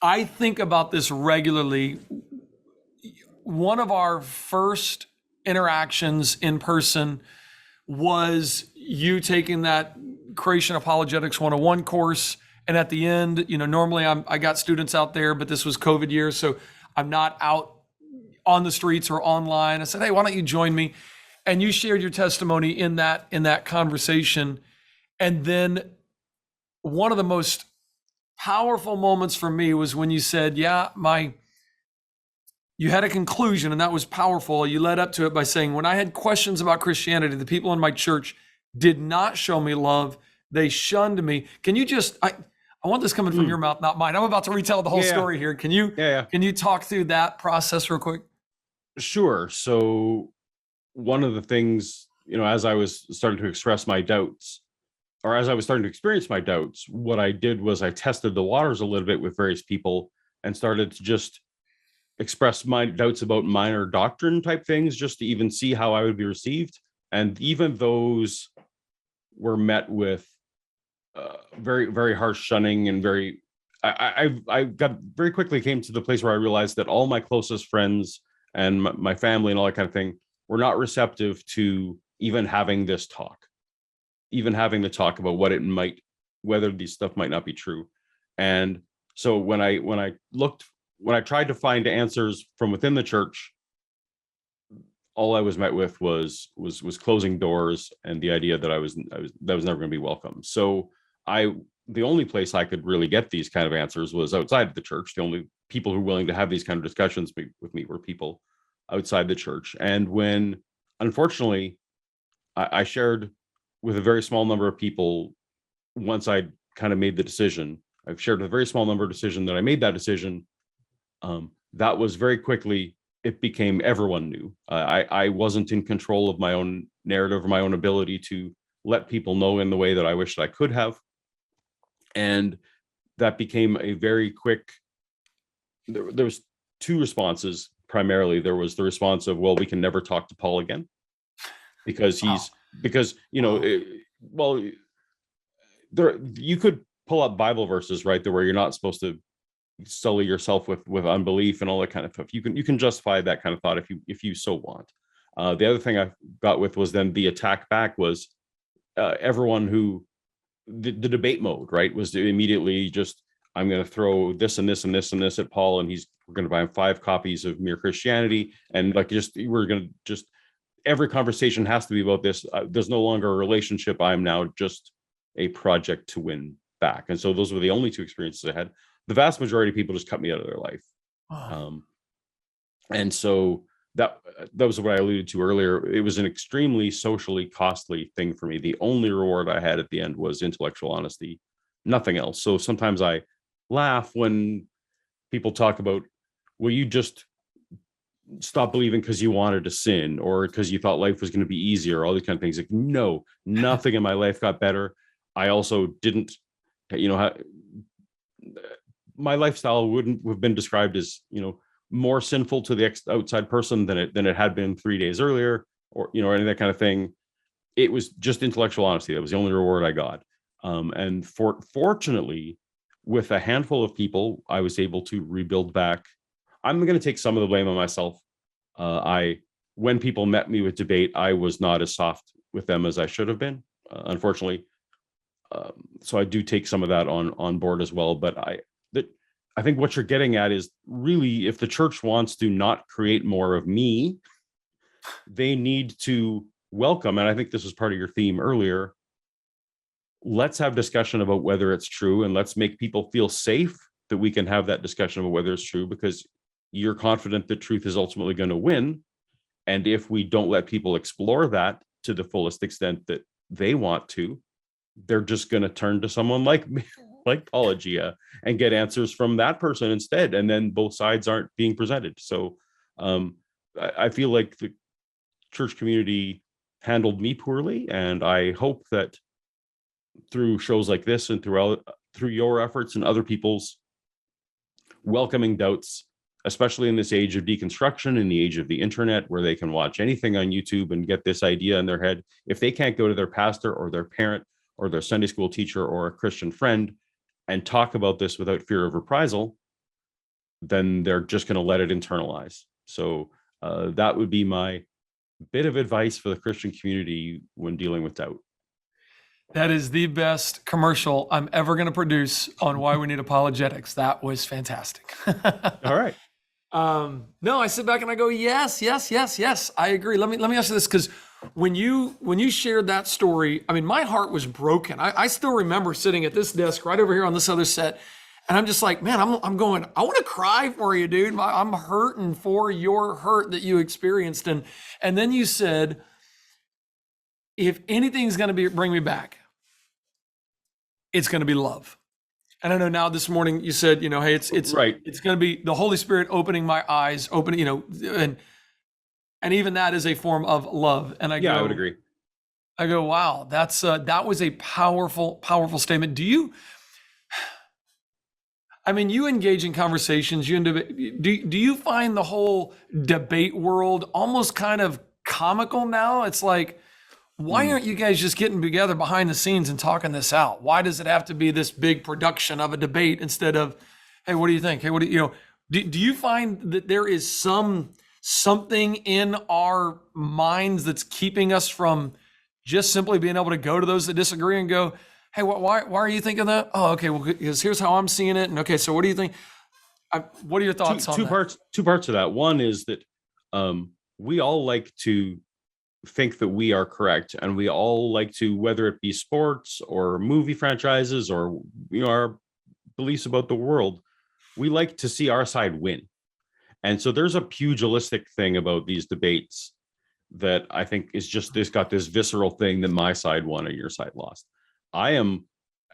I think about this regularly. One of our first interactions in person was you taking that Creation Apologetics 101 course. And at the end, normally I got students out there, but this was COVID year, so I'm not out on the streets or online. I said, hey, why don't you join me? And you shared your testimony in that conversation. And then one of the most powerful moments for me was when you said, you had a conclusion, and that was powerful. You led up to it by saying, when I had questions about Christianity, the people in my church did not show me love. They shunned me. Can you I want this coming from your mouth, not mine. I'm about to retell the whole story here. Can you talk through that process real quick? Sure. So one of the things, as I was starting to express my doubts, or as I was starting to experience my doubts, what I did was I tested the waters a little bit with various people and started to just express my doubts about minor doctrine type things, just to even see how I would be received. And even those were met with very, very harsh shunning and very. I got very quickly came to the place where I realized that all my closest friends and my family and all that kind of thing were not receptive to even having this talk, even having the talk about whether these stuff might not be true. And so when I tried to find answers from within the church, all I was met with was closing doors and the idea that I was never going to be welcome. So the only place I could really get these kind of answers was outside of the church. The only people who were willing to have these kind of discussions with me were people outside the church. And when, unfortunately, I shared with a very small number of people, once I kind of made the decision, I've shared with a very small number of decision that I made that decision. That was very quickly, it became everyone knew. I wasn't in control of my own narrative or my own ability to let people know in the way that I wished I could have. And that became a very quick, there was two responses primarily. There was the response of, well, we can never talk to Paul again because there, you could pull up Bible verses, right, there where you're not supposed to sully yourself with unbelief and all that kind of stuff. You can justify that kind of thought if you so want. The other thing I got with was then the attack back was everyone who the debate mode, right, was to immediately just, I'm going to throw this and this and this and this at Paul, and we're going to buy him 5 copies of Mere Christianity, and we're going to just, every conversation has to be about this. There's no longer a relationship. I'm now just a project to win back. And so those were the only 2 experiences I had. The vast majority of people just cut me out of their life. And so that was what I alluded to earlier. It was an extremely socially costly thing for me. The only reward I had at the end was intellectual honesty, nothing else. So sometimes I laugh when people talk about, well, you just stop believing because you wanted to sin or because you thought life was going to be easier, all these kind of things. Like, no, nothing in my life got better. I also didn't, my lifestyle wouldn't have been described as, more sinful to the outside person than it had been 3 days earlier, or any of that kind of thing. It was just intellectual honesty. That was the only reward I got. And fortunately, with a handful of people, I was able to rebuild back. I'm going to take some of the blame on myself. When people met me with debate, I was not as soft with them as I should have been, unfortunately. So I do take some of that on board as well. But I think what you're getting at is really, if the church wants to not create more of me, they need to welcome, and I think this was part of your theme earlier, let's have discussion about whether it's true, and let's make people feel safe that we can have that discussion about whether it's true, because you're confident that truth is ultimately going to win. And if we don't let people explore that to the fullest extent that they want to, they're just going to turn to someone like me, like Paulogia, and get answers from that person instead. And then both sides aren't being presented. So I feel like the church community handled me poorly. And I hope that through shows like this and through your efforts and other people's welcoming doubts, especially in this age of deconstruction, in the age of the internet, where they can watch anything on YouTube and get this idea in their head, if they can't go to their pastor or their parent or their Sunday school teacher or a Christian friend and talk about this without fear of reprisal, then they're just going to let it internalize. So that would be my bit of advice for the Christian community when dealing with doubt. That is the best commercial I'm ever going to produce on why we need apologetics. That was fantastic. All right. No, I sit back and I go, yes. I agree. Let me ask you this, because when you shared that story, I mean, my heart was broken. I still remember sitting at this desk right over here on this other set, and I'm just like, man, I'm going, I want to cry for you, dude. I'm hurting for your hurt that you experienced. And then you said, if anything's going to bring me back, it's going to be love. And I know now this morning you said, hey, it's right. It's going to be the Holy Spirit opening my eyes, and And even that is a form of love. And I would agree. I go, wow, that was a powerful, powerful statement. You engage in conversations, do you find the whole debate world almost kind of comical now? It's like, why aren't you guys just getting together behind the scenes and talking this out? Why does it have to be this big production of a debate instead of, hey, what do you think? Hey, what do you do you find that there is something in our minds that's keeping us from just simply being able to go to those that disagree and go, hey, why are you thinking that? Oh, okay, well, because here's how I'm seeing it. And okay, so what do you think? What are your thoughts on that? Two parts of that. One is that we all like to think that we are correct, and we all like to, whether it be sports or movie franchises or our beliefs about the world, we like to see our side win. And so there's a pugilistic thing about these debates that I think is just this got this visceral thing that my side won and your side lost. And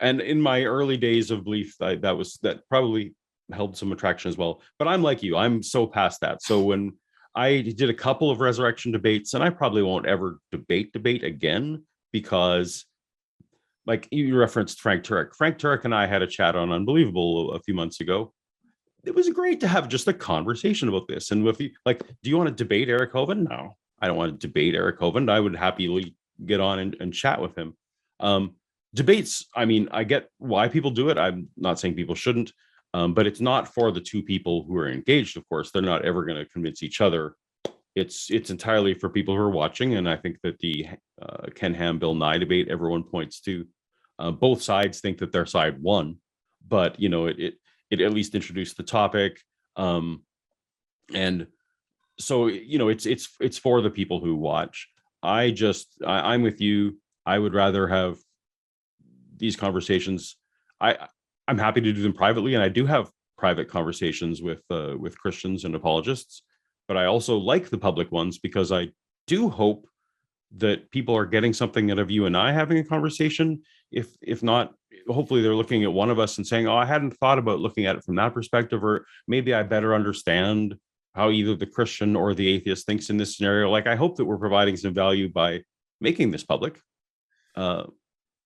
in my early days of belief, that probably held some attraction as well. But I'm like you, I'm so past that. So when I did a couple of resurrection debates, and I probably won't ever debate again, because like you referenced Frank Turek and I had a chat on Unbelievable a few months ago. It was great to have just a conversation about this. And if you like, do you want to debate Eric Hovind? No, I don't want to debate Eric Hovind. I would happily get on and chat with him. Debates, I get why people do it. I'm not saying people shouldn't, but it's not for the two people who are engaged. Of course, they're not ever going to convince each other. It's entirely for people who are watching. And I think that the Ken Ham, Bill Nye debate, everyone points to, both sides think that their side won, but it at least introduced the topic. And so, it's for the people who watch. I'm with you. I would rather have these conversations. I'm happy to do them privately, and I do have private conversations with Christians and apologists, but I also like the public ones, because I do hope that people are getting something out of you and I having a conversation. If not, hopefully they're looking at one of us and saying, oh, I hadn't thought about looking at it from that perspective, or maybe I better understand how either the Christian or the atheist thinks in this scenario. Like, I hope that we're providing some value by making this public.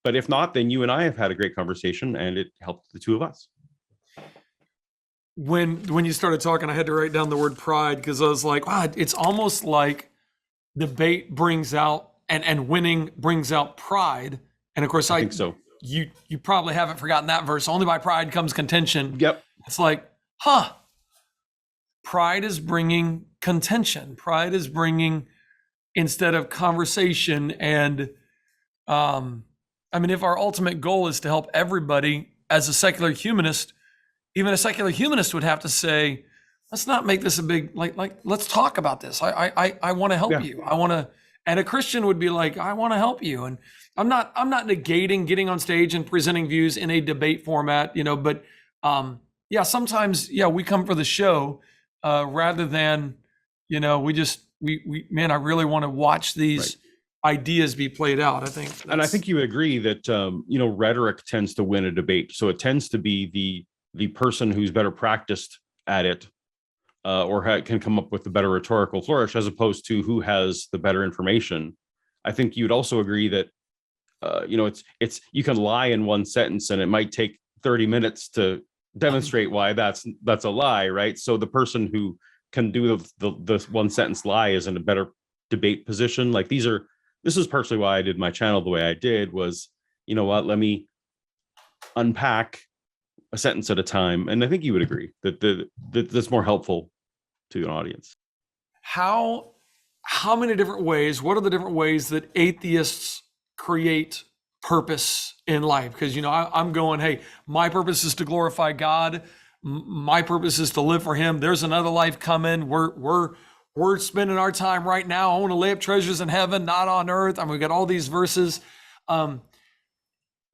But if not, then you and I have had a great conversation, and it helped the two of us. When you started talking, I had to write down the word pride, because I was like, wow, it's almost like debate brings out and winning brings out pride. And of course, I think so. You probably haven't forgotten that verse. Only by pride comes contention. Yep. It's like, pride is bringing contention. Pride is bringing, instead of conversation. And if our ultimate goal is to help everybody, as a secular humanist, even a secular humanist would have to say, let's not make this a big, let's talk about this. I want to help you. I want to, and a Christian would be like, I want to help you. And I'm not negating getting on stage and presenting views in a debate format, but sometimes, we come for the show, rather than, I really want to watch these ideas be played out. And I think you would agree that, rhetoric tends to win a debate. So it tends to be the person who's better practiced at it, or can come up with a better rhetorical flourish, as opposed to who has the better information. I think you'd also agree that, it's you can lie in one sentence, and it might take 30 minutes to demonstrate why that's a lie, right? So the person who can do the one sentence lie is in a better debate position. Like, this is partially why I did my channel the way I did, was, let me unpack a sentence at a time. And I think you would agree that that's more helpful to an audience. How many different ways, what are the different ways that atheists create purpose in life? Because, I'm going, hey, my purpose is to glorify God. My purpose is to live for him. There's another life coming. We're spending our time right now. I want to lay up treasures in heaven, not on earth. We got all these verses.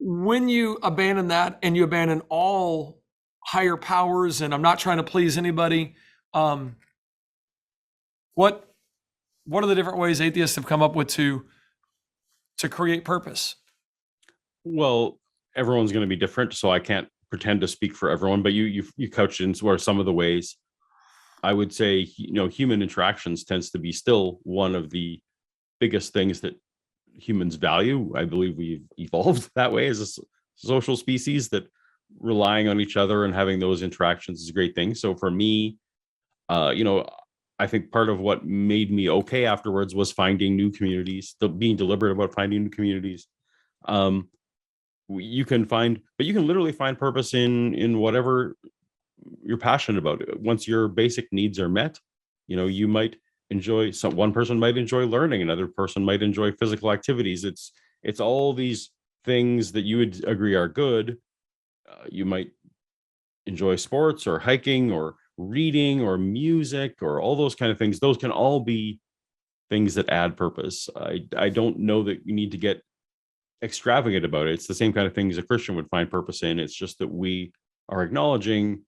When you abandon that, and you abandon all higher powers, and I'm not trying to please anybody, what are the different ways atheists have come up with to create purpose? Well, everyone's going to be different, so I can't pretend to speak for everyone, but you couched in where some of the ways. I would say, human interactions tends to be still one of the biggest things that humans value. I believe we've evolved that way as a social species, that relying on each other and having those interactions is a great thing. So for me, I think part of what made me okay afterwards was finding new communities, being deliberate about finding new communities. You can literally find purpose in whatever you're passionate about. Once your basic needs are met, you might enjoy one person might enjoy learning, another person might enjoy physical activities. It's all these things that you would agree are good. You might enjoy sports or hiking or reading or music or all those kind of things. Those can all be things that add purpose. I don't know that you need to get extravagant about it. It's the same kind of things a Christian would find purpose in. It's just that we are acknowledging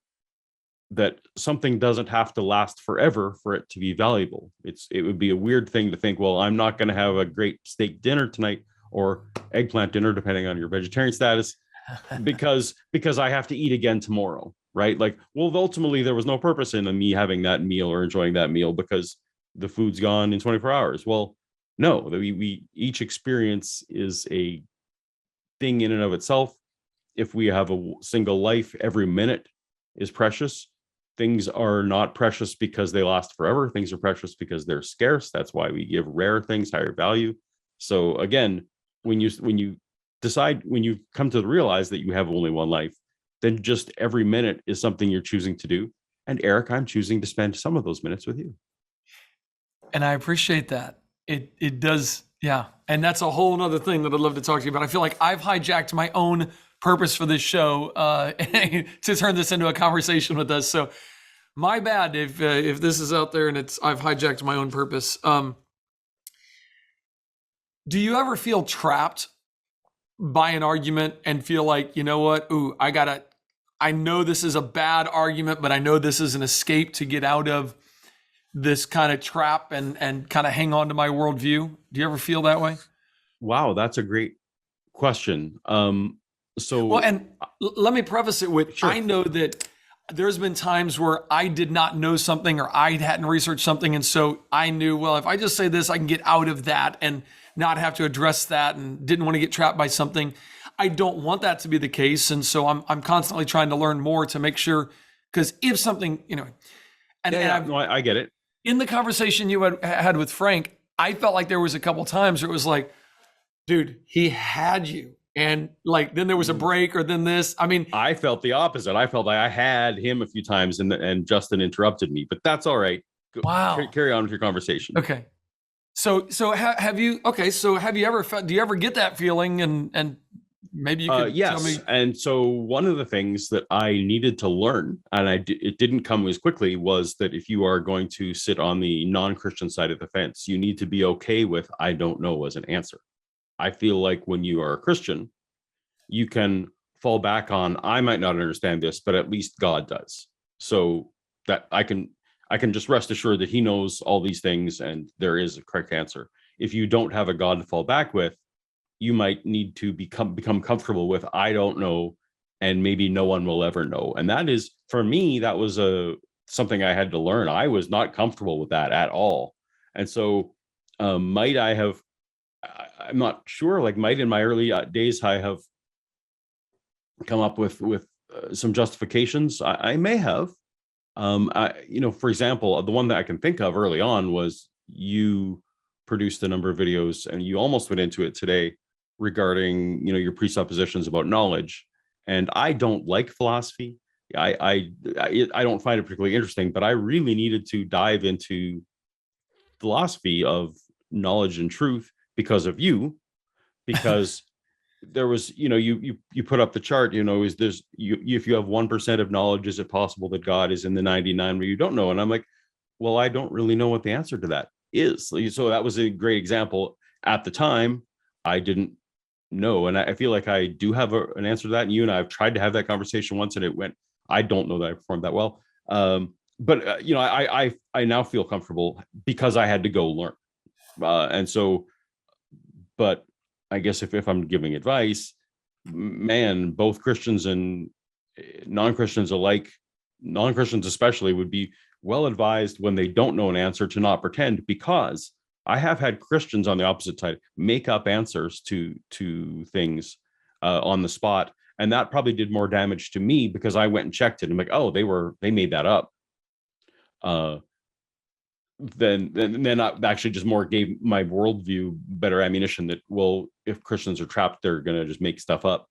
that something doesn't have to last forever for it to be valuable. It would be a weird thing to think, well, I'm not going to have a great steak dinner tonight or eggplant dinner, depending on your vegetarian status, because I have to eat again tomorrow, right? Like, well, ultimately there was no purpose in me having that meal or enjoying that meal because the food's gone in 24 hours. Well, no, we each experience is a thing in and of itself. If we have a single life, every minute is precious. Things are not precious because they last forever. Things are precious because they're scarce. That's why we give rare things higher value. So again, when you come to realize that you have only one life, then just every minute is something you're choosing to do. And Eric, I'm choosing to spend some of those minutes with you. And I appreciate that. It does, yeah. And that's a whole other thing that I'd love to talk to you about. I feel like I've hijacked my own purpose for this show to turn this into a conversation with us. So my bad if this is out there and I've hijacked my own purpose. Do you ever feel trapped by an argument and feel like, you know what? Ooh, I know this is a bad argument, but I know this is an escape to get out of this kind of trap and kind of hang on to my worldview? Do you ever feel that way? Wow, that's a great question. And let me preface it with, sure. I know that there's been times where I did not know something or I hadn't researched something. And so I knew, well, if I just say this, I can get out of that and not have to address that, and didn't want to get trapped by something. I don't want that to be the case. And so I'm constantly trying to learn more to make sure, because if something, I get it. In the conversation you had with Frank, I felt like there was a couple times where it was like, dude, he had you. And like, then there was a break, or then this. I mean, I felt the opposite. I felt like I had him a few times and Justin interrupted me, but that's all right. Wow. Carry on with your conversation. Okay. So have you ever felt, do you ever get that feeling? And maybe you could tell me. And so one of the things that I needed to learn, and it didn't come as quickly, was that if you are going to sit on the non-Christian side of the fence, you need to be okay with I don't know as an answer. I feel like when you are a Christian, you can fall back on, I might not understand this, but at least God does. So that I can just rest assured that he knows all these things and there is a correct answer. If you don't have a God to fall back with, you might need to become comfortable with, I don't know, and maybe no one will ever know. And that is, for me, that was something I had to learn. I was not comfortable with that at all. And so might I have, I'm not sure, like might in my early days, I have come up with some justifications. I may have, for example, the one that I can think of early on was you produced a number of videos and you almost went into it today regarding, your presuppositions about knowledge. And I don't like philosophy. I don't find it particularly interesting, but I really needed to dive into philosophy of knowledge and truth because of you, because there was, you put up the chart, is there's if you have 1% of knowledge, is it possible that God is in the 99 where you don't know? And I'm like, well, I don't really know what the answer to that is. So that was a great example. At the time, I didn't know. And I feel like I do have an answer to that. And you and I have tried to have that conversation once and it went, I don't know that I performed that well. But I now feel comfortable because I had to go learn. But I guess if I'm giving advice, man, both Christians and non-Christians alike, non-Christians especially, would be well advised when they don't know an answer to not pretend, because I have had Christians on the opposite side make up answers to things on the spot, and that probably did more damage to me because I went and checked it. I'm like, oh, they made that up. Then I actually just more gave my worldview better ammunition that, well, if Christians are trapped, they're going to just make stuff up.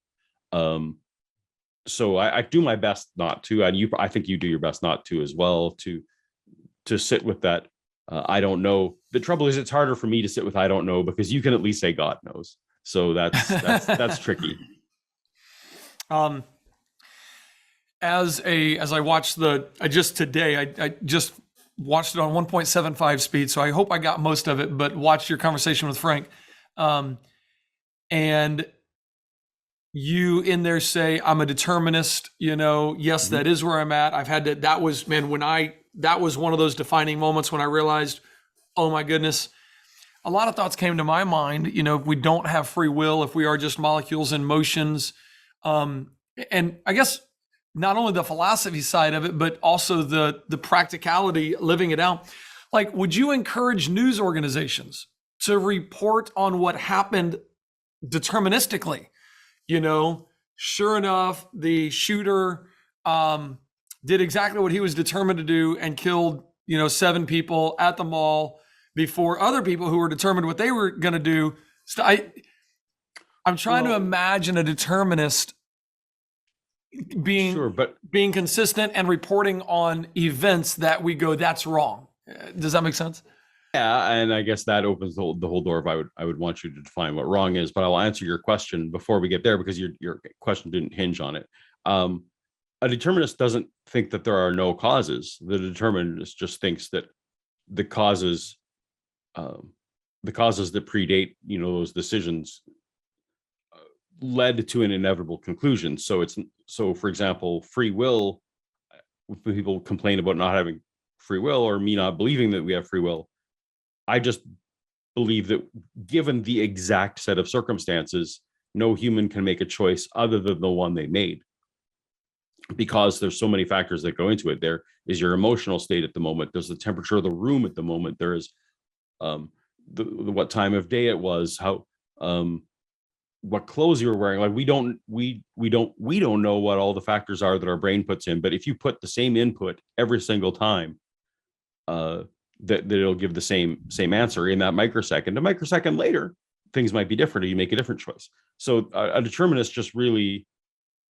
So I do my best not to, and I think you do your best not to as well, to sit with that. I don't know. The trouble is, it's harder for me to sit with I don't know, because you can at least say God knows. So that's tricky. As I watched I just watched it on 1.75 speed, so I hope I got most of it, but watched your conversation with Frank. And you in there say, I'm a determinist, yes, that is where I'm at. I've had to, that was one of those defining moments when I realized, oh my goodness, a lot of thoughts came to my mind. If we don't have free will, if we are just molecules and motions, and I guess not only the philosophy side of it, but also the practicality, living it out. Like, would you encourage news organizations to report on what happened deterministically? Sure enough, the shooter did exactly what he was determined to do and killed, 7 people at the mall before other people who were determined what they were going to do. I'm trying to imagine a determinist being consistent and reporting on events that we go, that's wrong. Does that make sense? Yeah, and I guess that opens the whole door. If I would want you to define what wrong is, but I'll answer your question before we get there, because your question didn't hinge on it. A determinist doesn't think that there are no causes. The determinist just thinks that the causes that predate, those decisions led to an inevitable conclusion. So for example, free will, when people complain about not having free will or me not believing that we have free will, I just believe that given the exact set of circumstances, no human can make a choice other than the one they made, because there's so many factors that go into it. There is your emotional state at the moment. There's the temperature of the room at the moment. There is what time of day it was, how what clothes you were wearing. Like we don't know what all the factors are that our brain puts in. But if you put the same input every single time, that it'll give the same answer in that microsecond. A microsecond later, things might be different, or you make a different choice. So a determinist just really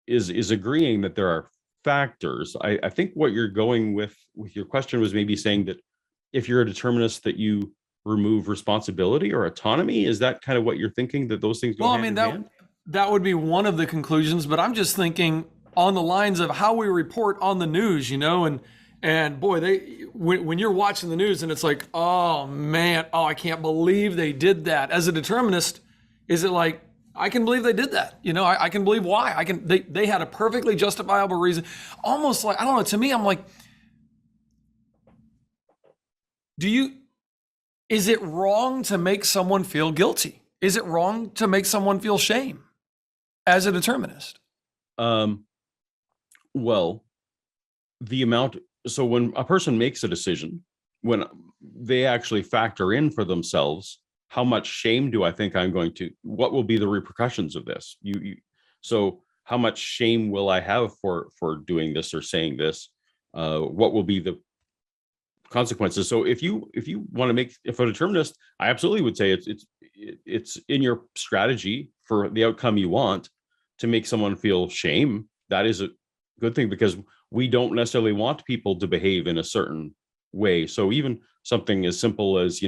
is agreeing that there are factors. I think what you're going with your question was maybe saying that if you're a determinist, that you remove responsibility or autonomy. Is that kind of what you're thinking, that those things go hand in hand? That would be one of the conclusions, but I'm just thinking on the lines of how we report on the news, and boy, when you're watching the news and it's like, oh man, I can't believe they did that. As a determinist, is it like, I can believe they did that. I can believe why. They had a perfectly justifiable reason. Almost like, I don't know, to me, I'm like, is it wrong to make someone feel guilty? Is it wrong to make someone feel shame as a determinist? Well, so when a person makes a decision, when they actually factor in for themselves, how much shame do I think what will be the repercussions of this? So how much shame will I have for doing this or saying this? What will be the consequences? So if you want to if a determinist, I absolutely would say it's in your strategy for the outcome you want to make someone feel shame. That is a good thing, because we don't necessarily want people to behave in a certain way. So even something as simple as,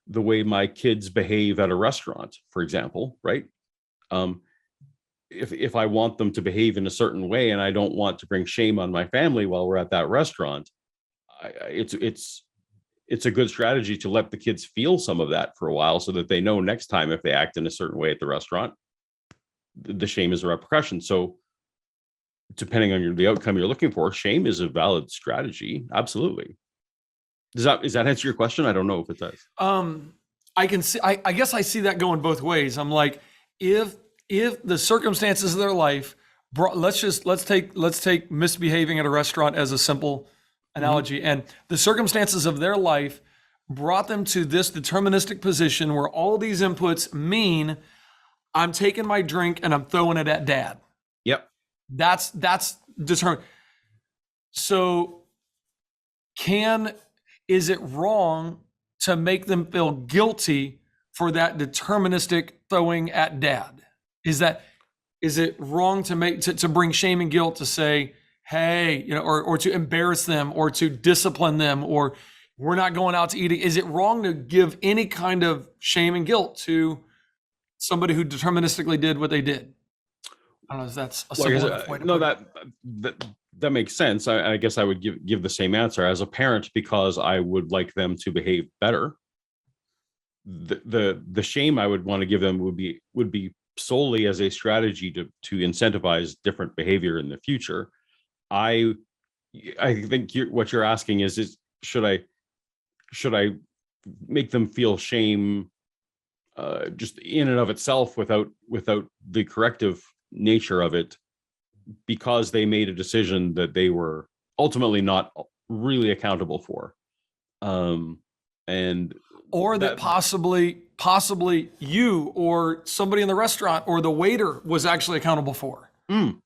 the way my kids behave at a restaurant, for example, right? If I want them to behave in a certain way and I don't want to bring shame on my family while we're at that restaurant, it's a good strategy to let the kids feel some of that for a while, so that they know next time if they act in a certain way at the restaurant, the shame is a repercussion. So depending on the outcome you're looking for, shame is a valid strategy. Absolutely. Does that answer your question? I don't know if it does. I can see, I guess I see that going both ways. I'm like, if the circumstances of their life let's take misbehaving at a restaurant as a simple analogy, and the circumstances of their life brought them to this deterministic position where all these inputs mean I'm taking my drink and I'm throwing it at dad. Yep. That's determined. So is it wrong to make them feel guilty for that deterministic throwing at dad? Is it wrong to bring shame and guilt to say, hey, or to embarrass them or to discipline them, or we're not going out to eat? Is it wrong to give any kind of shame and guilt to somebody who deterministically did what they did? I don't know if that's a simple way to put it. That makes sense. I guess I would give the same answer as a parent, because I would like them to behave better. The shame I would want to give them would be solely as a strategy to incentivize different behavior in the future. I think what you're asking is should I make them feel shame just in and of itself without the corrective nature of it, because they made a decision that they were ultimately not really accountable for, or that possibly you or somebody in the restaurant or the waiter was actually accountable for.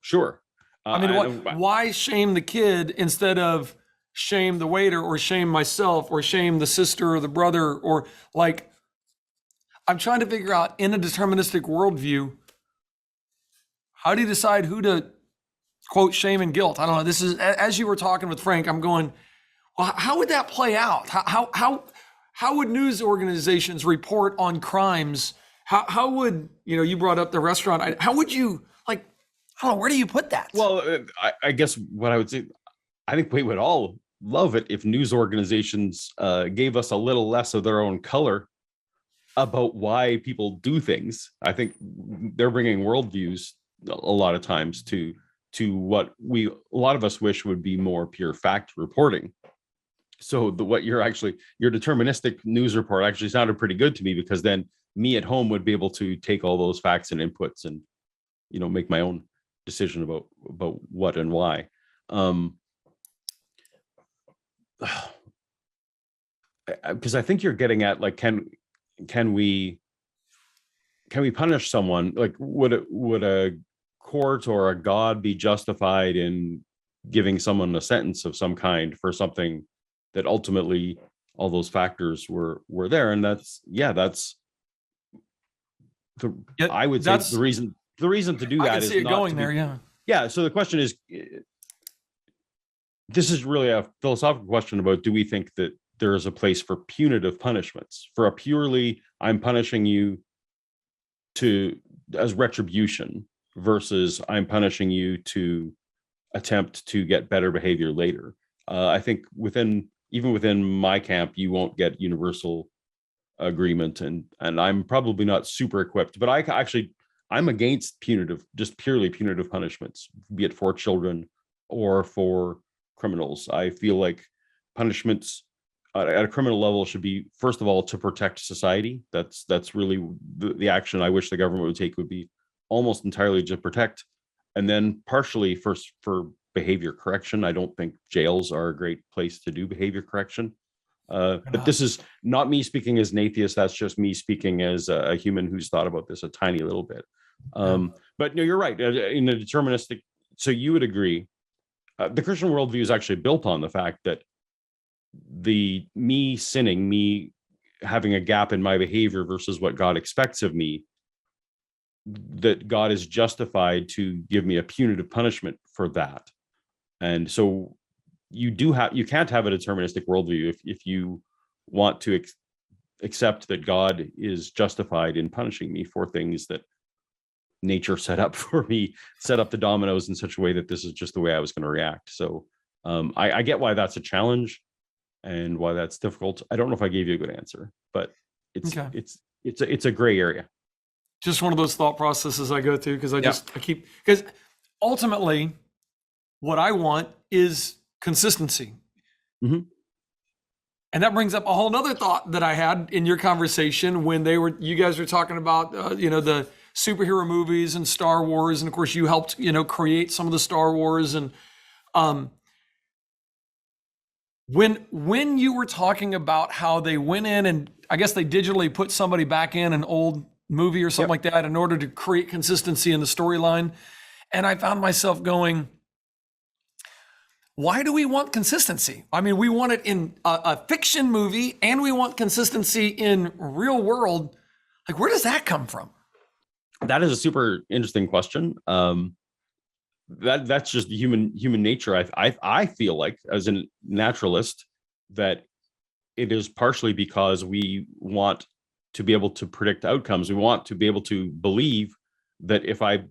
Sure. I mean, why shame the kid instead of shame the waiter or shame myself or shame the sister or the brother? Or like, I'm trying to figure out, in a deterministic worldview, how do you decide who to quote shame and guilt? I don't know. This is, as you were talking with Frank, I'm going, well, how would that play out? How would news organizations report on crimes? How would, you brought up the restaurant. How would you, like, I don't know, where do you put that? Well, I guess what I would say, I think we would all love it if news organizations gave us a little less of their own color about why people do things. I think they're bringing worldviews a lot of times to what a lot of us wish would be more pure fact reporting. So your deterministic news report actually sounded pretty good to me, because then me at home would be able to take all those facts and inputs and, make my own decision about what and why. Because I think you're getting at, like, can we punish someone? Like, would a court or a God be justified in giving someone a sentence of some kind for something that ultimately all those factors were there? And I would say the reason to do that is not there. Yeah. So the question is, this is really a philosophical question about, do we think that there is a place for punitive punishments, for a purely, I'm punishing you as retribution, versus I'm punishing you to attempt to get better behavior later? I think even within my camp, you won't get universal agreement, and I'm probably not super equipped, but I'm against purely punitive punishments, be it for children or for criminals. I feel like punishments at a criminal level should be, first of all, to protect society. That's really the action I wish the government would take, would be almost entirely to protect, and then partially for behavior correction. I don't think jails are a great place to do behavior correction. But this is not me speaking as an atheist. That's just me speaking as a human who's thought about this a tiny little bit. But no, you're right. In a deterministic, so you would agree, the Christian worldview is actually built on the fact that me sinning, me having a gap in my behavior versus what God expects of me, that God is justified to give me a punitive punishment for that. And so you can't have a deterministic worldview if you want to accept that God is justified in punishing me for things that nature set up for me, set up the dominoes in such a way that this is just the way I was going to react. So I get why that's a challenge and why that's difficult. I don't know if I gave you a good answer, but it's a gray area. Just one of those thought processes I go through, because ultimately what I want is consistency. Mm-hmm. And that brings up a whole nother thought that I had in your conversation when you guys were talking about, the superhero movies and Star Wars. And of course you helped, create some of the Star Wars. And When you were talking about how they went in and I guess they digitally put somebody back in an old movie or something like that in order to create consistency in the storyline, and I found myself going, why do we want consistency? I mean, we want it in a fiction movie and we want consistency in real world. Like, where does that come from? That is a super interesting question. That's just human nature. I feel like, as a naturalist, that it is partially because we want to be able to predict outcomes. We want to be able to believe that if I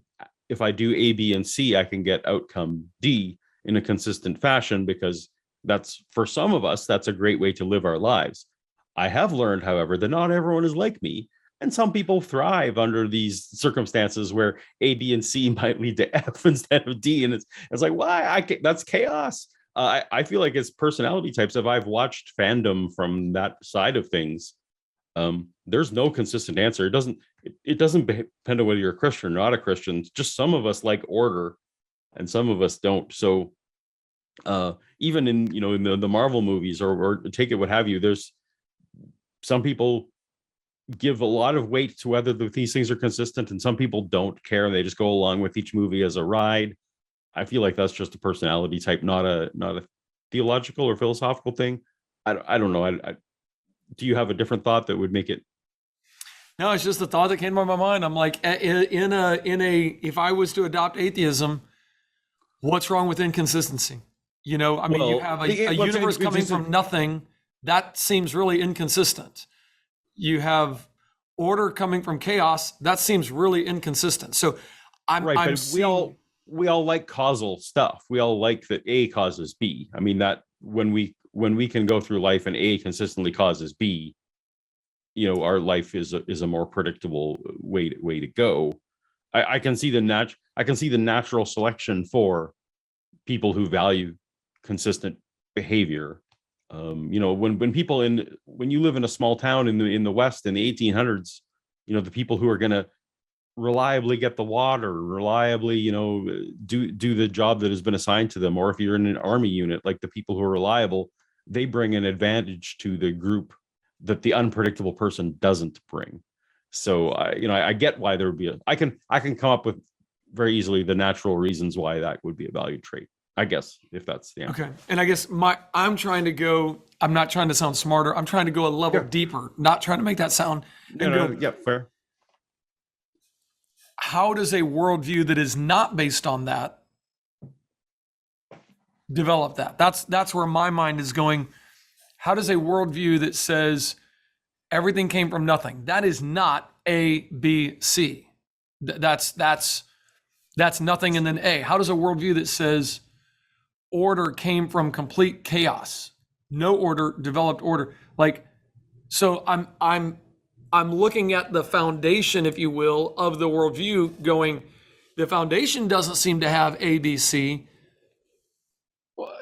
do A, B, and C, I can get outcome D in a consistent fashion, because that's, for some of us, that's a great way to live our lives. I have learned, however, that not everyone is like me. And some people thrive under these circumstances where A, B, and C might lead to F instead of D. And it's like, why? That's chaos. I feel like it's personality types. If I've watched fandom from that side of things, there's no consistent answer. It doesn't depend on whether you're a Christian or not a Christian. Just some of us like order and some of us don't. So even in the Marvel movies or take it what have you, there's some people give a lot of weight to whether these things are consistent, and some people don't care. They just go along with each movie as a ride. I feel like that's just a personality type, not a theological or philosophical thing. I don't know. Do you have a different thought that would make it? No, it's just the thought that came to my mind. I'm like, if I was to adopt atheism, what's wrong with inconsistency? You have a universe coming from nothing. That seems really inconsistent. You have order coming from chaos. That seems really inconsistent. So we all like causal stuff. We all like that A causes B. I mean, that when we can go through life and A consistently causes B, our life is a more predictable way to go. I can see the natural selection for people who value consistent behavior. When you live in a small town in the West in the 1800s, the people who are going to reliably get the water, reliably, do the job that has been assigned to them, or if you're in an army unit, like the people who are reliable, they bring an advantage to the group that the unpredictable person doesn't bring. So I get why there would be I can come up with very easily the natural reasons why that would be a valued trait, I guess, if that's the answer. Okay. And I guess I'm not trying to sound smarter. I'm trying to go a level deeper, not trying to make that sound. Fair. How does a worldview that is not based on that develop that? That's where my mind is going. How does a worldview that says everything came from nothing? That is not A, B, C. That's nothing and then A. How does a worldview that says order came from complete chaos, no order developed order? So I'm looking at the foundation, if you will, of the worldview, going, the foundation doesn't seem to have A, B, C.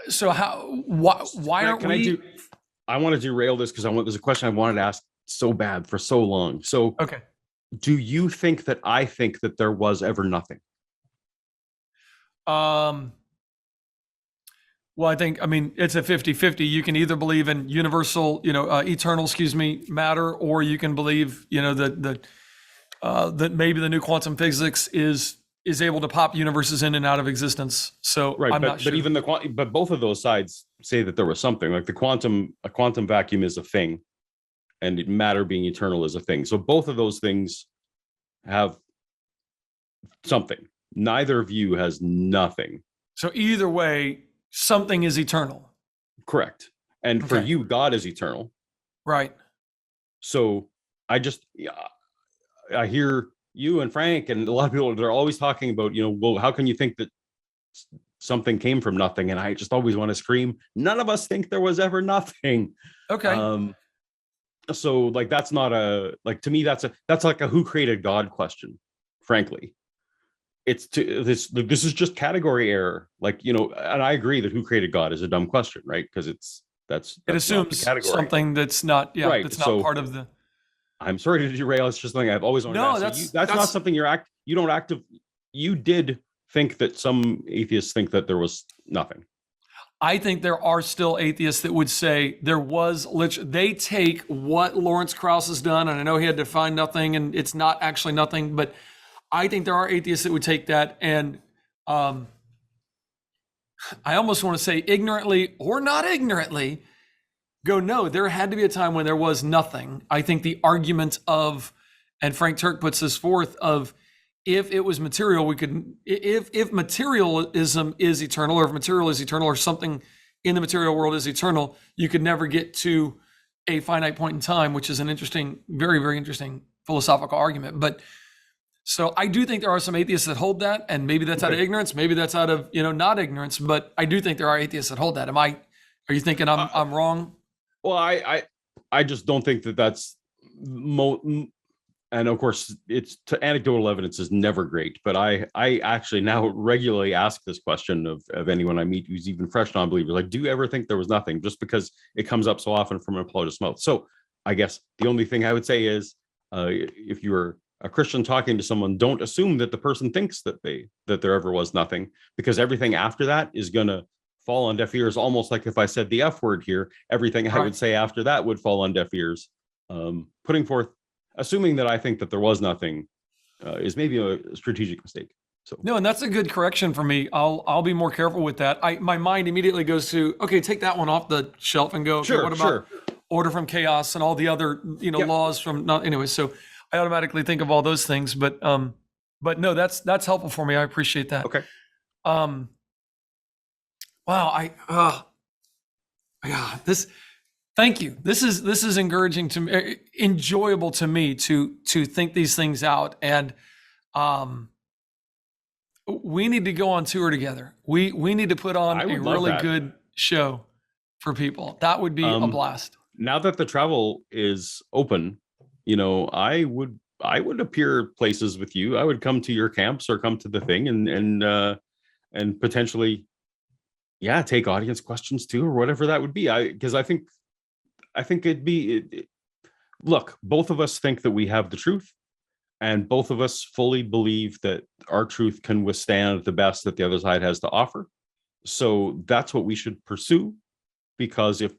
So why aren't we? I want to derail this because there's a question I wanted to ask so bad for so long. So, okay. Do you think that I think that there was ever nothing? Well, I mean, it's a 50-50. You can either believe in universal, eternal, matter, or you can believe, that maybe the new quantum physics is able to pop universes in and out of existence. So right, I'm not sure. But both of those sides say that there was something. Like a quantum vacuum is a thing, and matter being eternal is a thing. So both of those things have something. Neither view has nothing. So either way, something is eternal. Correct. And for you, God is eternal. Right. So I hear you and Frank and a lot of people, they're always talking about, well, how can you think that something came from nothing? And I just always want to scream, none of us think there was ever nothing. Okay. So that's not to me, that's like a who created God question, frankly. This is just category error. And I agree that who created God is a dumb question, right? Because it assumes something that's not, right. That's not part of the. I'm sorry to derail. It's just something I've always wanted to ask. That's not something you did think that some atheists think that there was nothing. I think there are still atheists that would say there was they take what Lawrence Krauss has done, and I know he had to find nothing, and it's not actually nothing, but I think there are atheists that would take that and I almost want to say ignorantly or not ignorantly go, no, there had to be a time when there was nothing. I think the argument of, and Frank Turk puts this forth, of if it was material, we could, if materialism is eternal, or if material is eternal, or something in the material world is eternal, you could never get to a finite point in time, which is an interesting, very, very interesting philosophical argument. But so I do think there are some atheists that hold that, and maybe that's out of ignorance, maybe that's out of, not ignorance, but I do think there are atheists that hold that. Are you thinking I'm wrong? Well, I just don't think that that's and of course it's anecdotal evidence is never great, but I actually now regularly ask this question of anyone I meet who's even fresh non-believer, like, do you ever think there was nothing, just because it comes up so often from an apologist's mouth. So I guess the only thing I would say is if you're a Christian talking to someone, don't assume that the person thinks that there ever was nothing, because everything after that is going to fall on deaf ears. Almost like if I said the F word here, everything I would say after that would fall on deaf ears. Assuming that I think that there was nothing is maybe a strategic mistake. So no, and that's a good correction for me. I'll be more careful with that. My mind immediately goes to, okay, take that one off the shelf and go, okay, what about order from chaos and all the other laws from anyway. So I automatically think of all those things, but no, that's helpful for me. I appreciate that. Okay. Wow. Thank you. This is encouraging to me, enjoyable to me to think these things out. And, we need to go on tour together. We need to put on a really good show for people. That would be a blast. Now that the travel is open, I would appear places with you. I would come to your camps or come to the thing and potentially, take audience questions too, or whatever that would be. Because I think it'd be, look, both of us think that we have the truth, and both of us fully believe that our truth can withstand the best that the other side has to offer. So that's what we should pursue, because if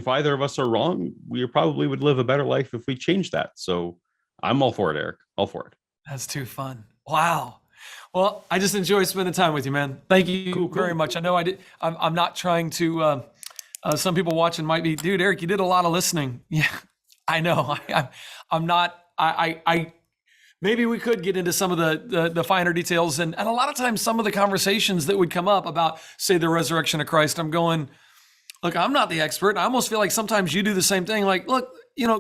either of us are wrong, we probably would live a better life if we changed that. So I'm all for it, Eric. All for it. That's too fun. Wow. Well, I just enjoy spending time with you, man. Thank you very much. I know I'm not trying to, some people watching might be, dude, Eric, you did a lot of listening. Yeah, I know. I'm not, maybe we could get into some of the finer details. And a lot of times some of the conversations that would come up about, say, the resurrection of Christ, I'm going, look, I'm not the expert. I almost feel like sometimes you do the same thing. Like, look,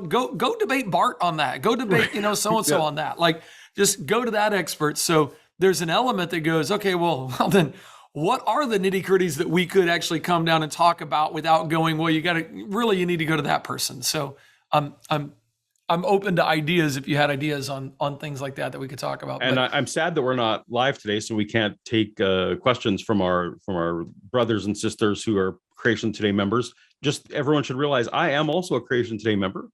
go debate Bart on that. Go debate, so-and-so on that. Like, just go to that expert. So there's an element that goes, okay, well then what are the nitty gritties that we could actually come down and talk about without going, well, you need to go to that person. So I'm open to ideas if you had ideas on things like that we could talk about. And I'm sad that we're not live today, so we can't take questions from our brothers and sisters who are Creation Today members. Just everyone should realize I am also a Creation Today member,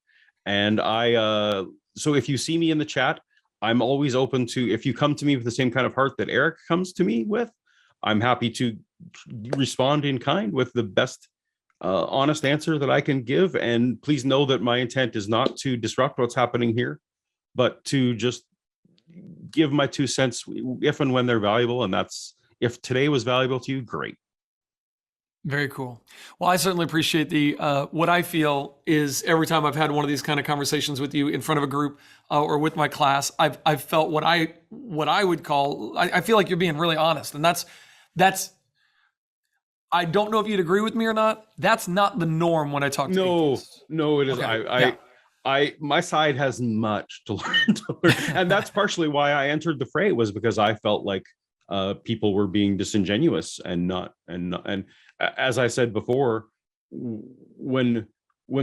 and so if you see me in the chat, I'm always open to, if you come to me with the same kind of heart that Eric comes to me with, I'm happy to respond in kind with the best honest answer that I can give. And please know that my intent is not to disrupt what's happening here, but to just give my 2 cents if and when they're valuable. And that's, if today was valuable to you, great. Very cool. Well, I certainly appreciate what I feel is every time I've had one of these kind of conversations with you in front of a group or with my class, I've felt what I would call, I feel like you're being really honest. And that's, I don't know if you'd agree with me or not. That's not the norm when I talk to atheists. No, it is. Okay. My side has much to learn. And that's partially why I entered the fray, was because I felt like people were being disingenuous and as I said before, when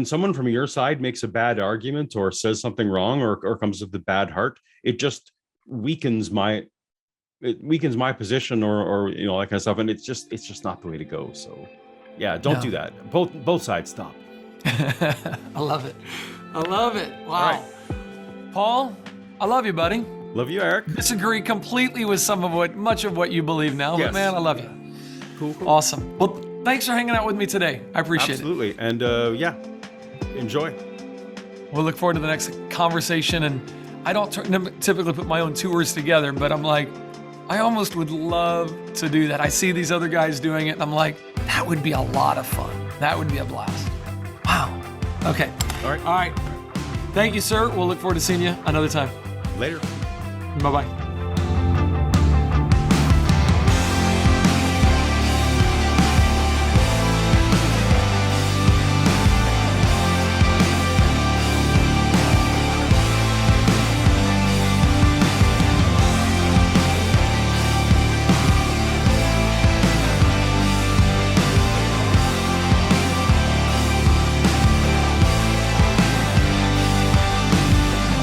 someone from your side makes a bad argument or says something wrong or comes with a bad heart, it just weakens my position or that kind of stuff, and it's just not the way to go. So don't do that. Both sides stop. I love it. Wow. Right. Paul, I love you, buddy. Love you, Eric. Disagree completely with much of what you believe now, but man, I love you. Cool. Awesome. Well, Thanks for hanging out with me today. I appreciate Absolutely. And yeah, enjoy. We'll look forward to the next conversation. And I don't typically put my own tours together, but I'm like, I almost would love to do that. I see these other guys doing it, and I'm like, that would be a lot of fun. That would be a blast. Wow. Okay. All right. All right. Thank you, sir. We'll look forward to seeing you another time. Later. Bye-bye.